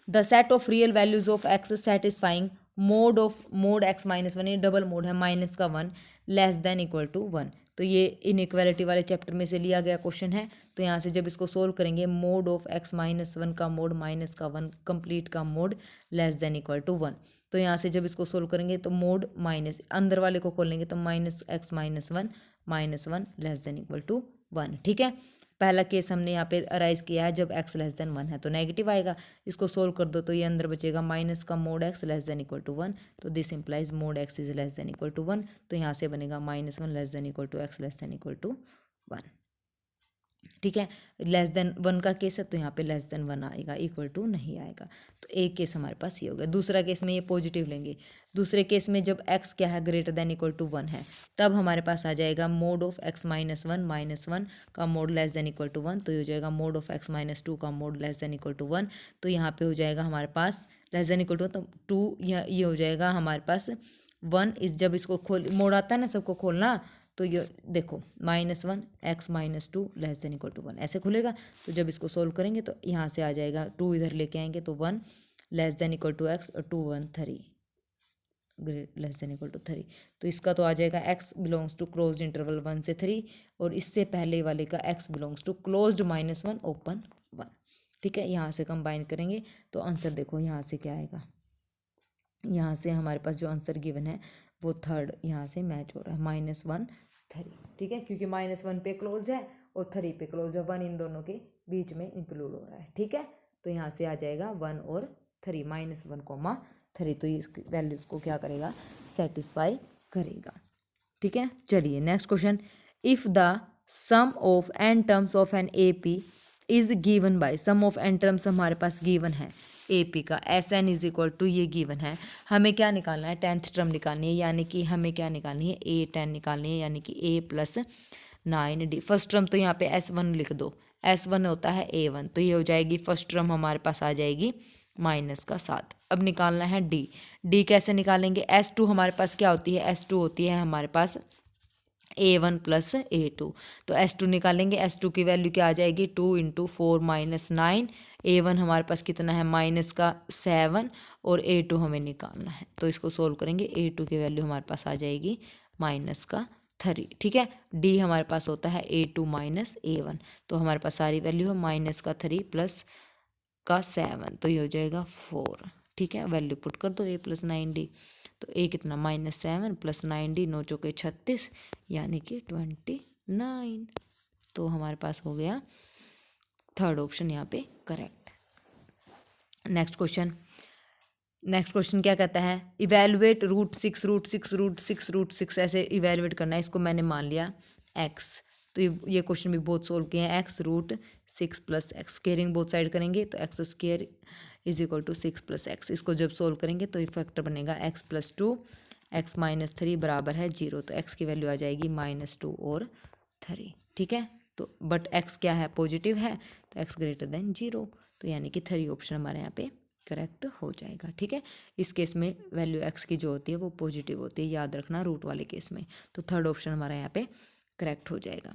the set of real values of x satisfying mode of mode x -1, ये डबल मोड है, माइनस का 1 लेस देन इक्वल टू 1। तो ये इनइक्वालिटी वाले चैप्टर में से लिया गया क्वेश्चन है। तो यहाँ से जब इसको सोल्व करेंगे, मोड ऑफ x -1 का मोड माइनस का 1 कंप्लीट का mod less than equal to 1। तो यहाँ से जब इसको सोल्व करेंगे तो मोड माइनस अंदर वाले को खोलेंगे तो -x -1 less than equal to 1। ठीक है, पहला केस हमने यहाँ पे अराइज किया है जब x लेस देन 1 है तो नेगेटिव आएगा, इसको सोल्व कर दो तो ये अंदर बचेगा माइनस का mod x less than equal to 1, तो this implies mod x is less than equal to 1, तो यहाँ से बनेगा -1 less than equal to x less than equal to 1। ठीक है, लेस देन 1 का केस है तो यहाँ पे लेस देन 1 आएगा, इक्वल टू नहीं आएगा। तो एक केस हमारे पास ये हो गया। दूसरा केस में ये पॉजिटिव लेंगे, दूसरे केस में जब x क्या है ग्रेटर देन इक्वल टू 1 है तब हमारे पास आ जाएगा मोड ऑफ x -1 का mod less than equal to 1, तो ये हो जाएगा मोड ऑफ x -2 का mod less than equal to 1। तो यहाँ पे हो जाएगा हमारे पास लेस देन इक्वल टू, तो 2 ये हो जाएगा हमारे पास 1 इस, जब इसको खोल मोड आता है ना सबको खोलना, तो ये देखो -1 x -2 less than equal to 1 ऐसे खुलेगा। तो जब इसको सोल्व करेंगे तो यहाँ से आ जाएगा 2 इधर लेके आएंगे तो 1 less than equal to x और 2 1 3 great less than equal to 3। तो इसका तो आ जाएगा x belongs to closed interval 1 से 3, और इससे पहले वाले का x belongs to closed -1 open 1। ठीक है, यहाँ से कंबाइन करेंगे तो आंसर देखो यहाँ से क्या आएगा, यहाँ से हमारे पास जो आंसर गिवन है वो थर्ड यहाँ से मैच हो रहा है, -1 3। ठीक है, क्योंकि -1 पे क्लोज है और 3 पे क्लोज है, 1 इन दोनों के बीच में इंक्लूड हो रहा है। ठीक है, तो यहाँ से आ जाएगा 1 और 3, -1, 3, तो ये इसकी वैल्यूज को क्या करेगा, सेटिस्फाई करेगा। ठीक है, चलिए next question, if the sum of n terms of an AP is given by, sum of n terms हमारे पास गिवन है AP का, SN इज इक्वल टू ये गिवन है, हमें क्या निकालना है, 10th टर्म निकालनी है, यानी कि हमें क्या निकालनी है, A10 निकालनी है, यानी कि A + 9D। फर्स्ट टर्म तो यहाँ पे S1 लिख दो, S1 होता है A1, तो ये हो जाएगी फर्स्ट टर्म हमारे पास आ जाएगी -7। अब निकालना है D कैसे निकालेंगे, S2 हमारे पास क्या होती है, S2 होती है हमारे पास A1 + A2, तो S2 निकालेंगे, S2 की वैल्यू क्या आ जाएगी, 2 × 4 - 9, A1 हमारे पास कितना है -7 और A2 हमें निकालना है, तो इसको सोल्व करेंगे, A2 की वैल्यू हमारे पास आ जाएगी -3। ठीक है, D हमारे पास होता है A2 - A1, तो हमारे पास सारी वैल्यू है -3 + 7, तो ये हो जाएगा 4। ठीक है, वैल्यू पुट कर दो A + 9D, तो A कितना -7 + 9D 9 × 36 यानी कि 21। 9। तो हमारे पास हो गया थर्ड ऑप्शन यहाँ पे करेक्ट। नेक्स्ट क्वेश्चन क्या कहता है, इवेलुएट √6 ऐसे इवेलुएट करना है। इसको मैंने मान लिया x, तो ये क्वेश्चन भी बहुत सोल्व किए हैं। x√6 + x squaring both side करेंगे तो x² = 6 + x। इसको जब सोल्व करेंगे तो ये फैक्टर बनेगा x + 2 x - 3 बराबर है 0। तो x की वैल्यू आ जाएगी -2 और 3। ठीक है, तो बट x क्या है, पॉजिटिव है, तो x > 0। तो यानी कि 3 ऑप्शन हमारे यहाँ पे करेक्ट हो जाएगा। ठीक है, इस केस में वैल्यू x की जो होती है वो पॉजिटिव होती है, याद रखना रूट वाले केस में। तो थर्ड ऑप्शन हमारा यहाँ पे करेक्ट हो जाएगा।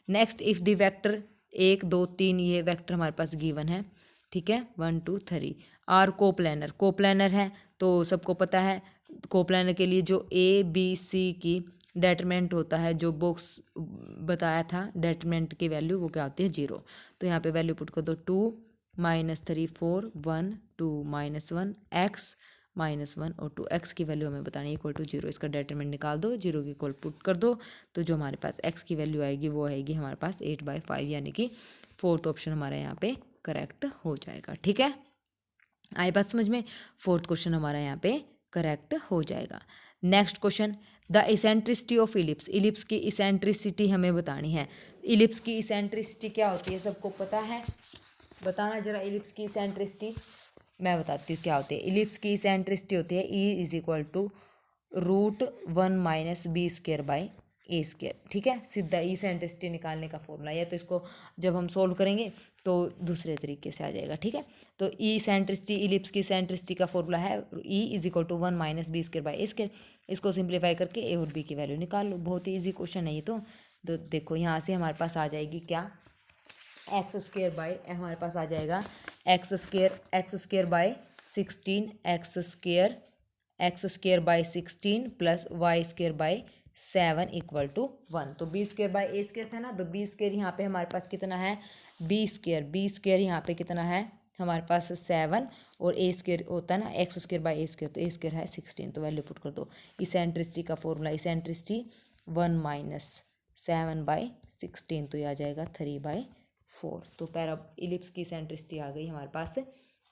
नेक्स्ट, इफ़ द वेक्टर 1 2 3 ये वेक्टर हमारे पास गिवन है। ठीक है, 1 2 3 आर कोप्लानर है। तो सबको पता है कोप्लानर के लिए जो ABC की डेटरमिनेंट होता है, जो बॉक्स बताया था डेटरमिनेंट की वैल्यू वो क्या होती है 0। तो यहाँ पे वैल्यू पुट कर दो 2 -3 4 1 2 -1 x -1 और 2 x की वैल्यू हमें बतानी है = 0। इसका डेटरमिनेंट निकाल दो, 0 की इक्वल पुट कर दो, तो जो हमारे पास x की वैल्यू आएगी वो आएगी हमारे पास 8/5, यानी कि फोर्थ ऑप्शन हमारा यहाँ पे करेक्ट हो जाएगा। ठीक है, आई बात समझ में, फोर्थ क्वेश्चन हमारा यहाँ पे करेक्ट हो जाएगा। Next question, the eccentricity of ellipse की इसेंट्रिसिटी हमें बतानी है। इलिप्स की इसेंट्रिसिटी क्या होती है, सबको पता है, बताना जरा इलिप्स की इसेंट्रिसिटी। मैं बताती हूँ क्या होती है। इलिप्स की इसेंट्रिसिटी होती है E = √1 - b²/a²। ठीक है, सीधा इसेंट्रिसिटी निकालने का फॉर्मूला, या तो इसको जब हम सोल्व करेंगे तो दूसरे तरीके से आ जाएगा। ठीक है, तो इलिप्स की इसेंट्रिसिटी का फॉर्मूला है E = 1 - b²/a²। इसको सिंप्लीफाई करके ए और बी की वैल्यू निकाल लो। बहुत ही ईजी क्वेश्चन है ये तो देखो यहाँ से हमारे पास आ जाएगी क्या, हमारे पास आ जाएगा x² / 16 + y² / 7 = 1। तो b²/a² था ना, तो b² यहाँ पे हमारे पास कितना है, b² यहाँ पे कितना है हमारे पास 7, और a² होता है ना x² / a², तो a² है 16। तो वैल्यू पुट कर दो। इसेंट्रिसिटी का फॉर्मूला, इसेंट्रिसिटी 1 - 7/16, तो ये आ जाएगा 3/4। तो इलिप्स की इसेंट्रिसिटी आ गई हमारे पास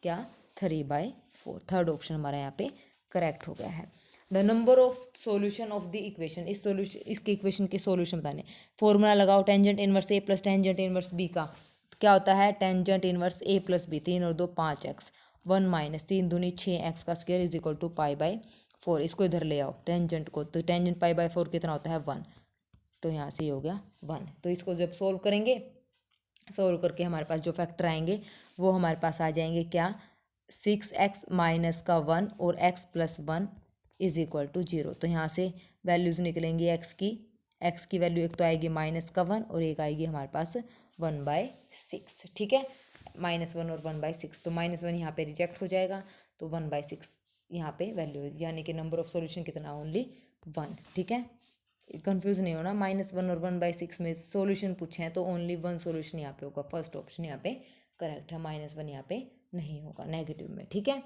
क्या, 3/4। थर्ड ऑप्शन हमारा यहाँ पे करेक्ट हो गया है। The number of solution of the equation, इसके इक्वेशन के सॉल्यूशन बताने। फॉर्मूला लगाओ tangent inverse A + tangent inverse B का। तो क्या होता है, टेंजेंट इनवर्स A + B, 3 और 2 5x, 1 - 3 दूनी 6x² = π/4। इसको इधर ले आओ टेंजेंट को, तो टेंजेंट π/4 कितना होता है 1। तो यहाँ से ये हो गया 1। तो इसको जब सोल्व करेंगे, सोल्व करके हमारे पास जो फैक्टर आएंगे वो हमारे पास आ जाएंगे क्या, 6x - 1 और x + 1 = 0। तो यहाँ से वैल्यूज़ निकलेंगी x की वैल्यू एक तो आएगी -1 और एक आएगी हमारे पास 1/6। ठीक है, -1 और 1/6, तो -1 यहाँ पे रिजेक्ट हो जाएगा, तो 1/6 यहाँ पे वैल्यू, यानी कि नंबर ऑफ सॉल्यूशन कितना, ओनली 1। ठीक है, कंफ्यूज नहीं होना, -1 और 1/6 में सॉल्यूशन पूछे हैं तो ओनली 1 सॉल्यूशन यहाँ पे होगा। फर्स्ट ऑप्शन यहाँ पे करेक्ट है, -1 यहाँ पे नहीं होगा नेगेटिव में। ठीक है,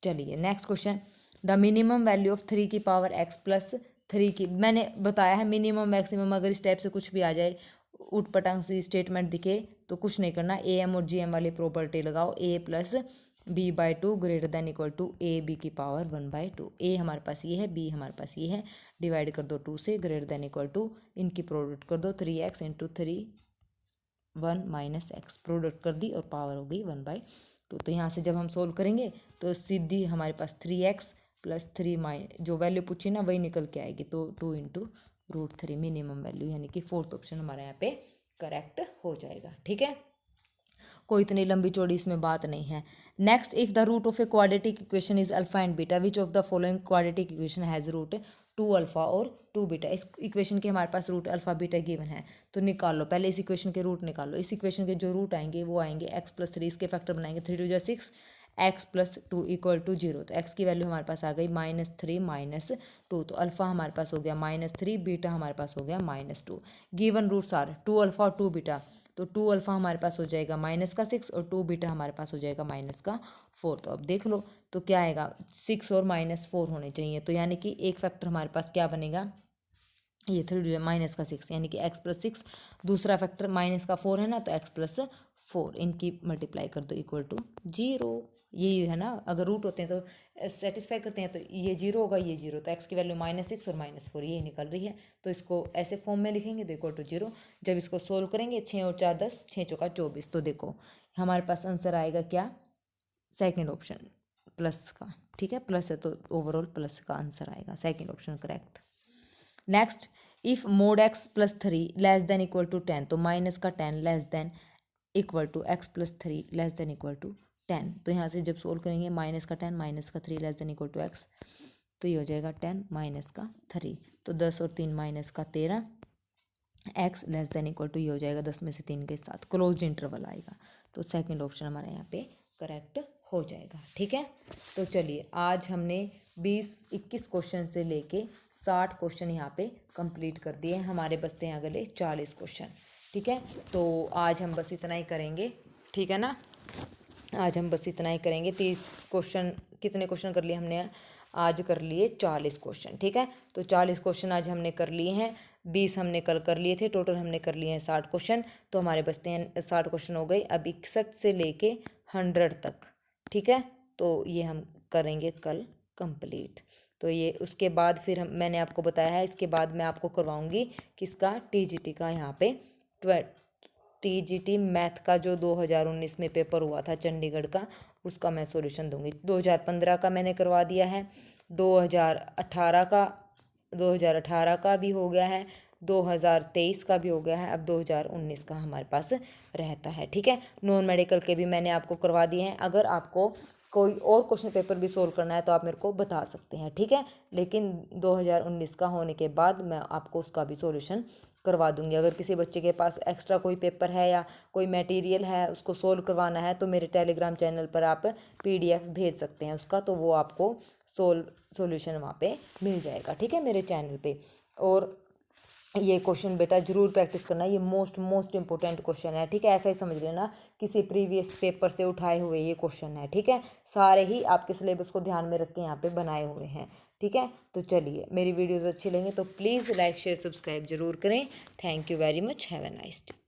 चलिए next question, the minimum value of 3 की पावर x + 3 की, मैंने बताया है मिनिमम मैक्सिमम अगर इस टाइप से कुछ भी आ जाए, उटपटांग सी स्टेटमेंट दिखे, तो कुछ नहीं करना, AM और GM वाली प्रॉपर्टी लगाओ, A + b/2 > AB की पावर 1/2। A हमारे पास ये है, B हमारे पास ये है, डिवाइड कर दो 2 से, > इनकी प्रोडक्ट कर दो 3x × 3 1 - x, प्रोडक्ट कर दी और पावर हो गई 1/2। तो यहाँ से जब हम सोल्व करेंगे तो सीधी हमारे पास 3x + 3 जो वैल्यू पूछी ना वही निकल के आएगी, तो 2 × √3 मिनिमम वैल्यू, यानी कि फोर्थ ऑप्शन हमारे यहाँ पे करेक्ट हो जाएगा। ठीक है, कोई इतनी लंबी चौड़ी इसमें बात नहीं है। Next, if the root of a quadratic equation is alpha and beta, which of the following quadratic equation has root 2 alpha और 2 बीटा। इस इक्वेशन के हमारे पास रूट अल्फा बीटा गिवन है, तो निकाल लो पहले इस इक्वेशन के रूट निकालो। इस इक्वेशन के जो रूट आएंगे वो आएंगे x + 3, इसके फैक्टर बनाएंगे 3 × 2 = 6, x + 2 = 0। तो x की वैल्यू हमारे पास आ गई -3 - 2, तो अल्फा हमारे पास हो गया -3, बीटा हमारे पास हो गया -2। गिवन रूट्स आर 2 अल्फा और 2 बीटा, तो 2 अल्फा हमारे पास हो जाएगा -6 और 2 बीटा हमारे पास हो जाएगा -4। तो अब देख लो तो क्या आएगा, 6 और -4 होने चाहिए, तो यानी कि एक फैक्टर हमारे पास क्या बनेगा, ये 3 माइनस का 6 यानी कि x+6, दूसरा फैक्टर माइनस का 4 है ना, तो x+4 इनकी मल्टीप्लाई कर दो इक्वल टू 0। यही है ना, अगर रूट होते हैं तो सेटिस्फाई करते हैं, तो ये 0 होगा, ये 0, तो x की वैल्यू -6 और -4 यही निकल रही है, तो इसको ऐसे फॉर्म में लिखेंगे तो इक्वल टू 0। जब इसको सोल्व करेंगे 6 और 4 10, 6 चौका 24, तो देखो हमारे पास आंसर आएगा क्या, सेकेंड ऑप्शन प्लस का। ठीक है, प्लस है तो ओवरऑल प्लस का आंसर आएगा, second option correct. Next, if mod x+3 less than equal to 10, तो माइनस का 10 less than equal to x+3 less than equal to 10, तो यहाँ से जब सोल्व करेंगे माइनस का 10 माइनस का 3 less than equal to x, तो ये हो जाएगा 10 माइनस का 3, तो 10 और 3 माइनस का 13, x less than equal to ये हो जाएगा 10 में से 3 के साथ क्लोज इंटरवल आएगा, तो सेकेंड ऑप्शन हमारा यहाँ पे करेक्ट हो जाएगा। ठीक है, तो चलिए आज हमने 20-21 क्वेश्चन से लेके 60 क्वेश्चन यहाँ पे कंप्लीट कर दिए, हमारे बचते हैं अगले 40 क्वेश्चन। ठीक है, तो आज हम बस इतना ही करेंगे, ठीक है ना, आज हम बस इतना ही करेंगे। 30 क्वेश्चन, कितने क्वेश्चन कर लिए हमने, आज कर लिए 40 क्वेश्चन। ठीक है, तो 40 क्वेश्चन आज हमने कर लिए हैं, 20 हमने कल कर लिए थे, टोटल हमने कर लिए हैं 60 क्वेश्चन, तो हमारे बचते हैं 60 क्वेश्चन हो गए। अब 61 से लेके 100 तक, ठीक है, तो ये हम करेंगे कल कंप्लीट। तो ये उसके बाद फिर मैंने आपको बताया है, इसके बाद मैं आपको करवाऊंगी किसका, टीजीटी का, यहाँ पे टीजीटी मैथ का जो 2019 में पेपर हुआ था चंडीगढ़ का, उसका मैं सॉल्यूशन दूंगी। 2015 का मैंने करवा दिया है, 2018 का भी हो गया है, 2023 का भी हो गया है, अब 2019 का हमारे पास रहता है। ठीक है, नॉन मेडिकल के भी मैंने आपको करवा दिए हैं। अगर आपको कोई और क्वेश्चन पेपर भी सोल्व करना है तो आप मेरे को बता सकते हैं। ठीक है, लेकिन 2019 का होने के बाद मैं आपको उसका भी सॉल्यूशन करवा दूंगी। अगर किसी बच्चे के पास एक्स्ट्रा कोई पेपर है या कोई मटेरियल है उसको सोल्व करवाना है, तो मेरे टेलीग्राम चैनल पर आप PDF भेज सकते हैं उसका, तो वो आपको सॉल्यूशन वहाँ पे मिल जाएगा। ठीक है, मेरे चैनल पे। और ये क्वेश्चन बेटा ज़रूर प्रैक्टिस करना, ये मोस्ट इंपॉर्टेंट क्वेश्चन है। ठीक है, ऐसा ही समझ लेना किसी प्रीवियस पेपर से उठाए हुए ये क्वेश्चन है। ठीक है, सारे ही आपके सिलेबस को ध्यान में रख के यहाँ पे बनाए हुए हैं। ठीक है, तो चलिए, मेरी वीडियोज़ अच्छी लगी तो प्लीज़ लाइक शेयर सब्सक्राइब जरूर करें। Thank you very much, have a nice day.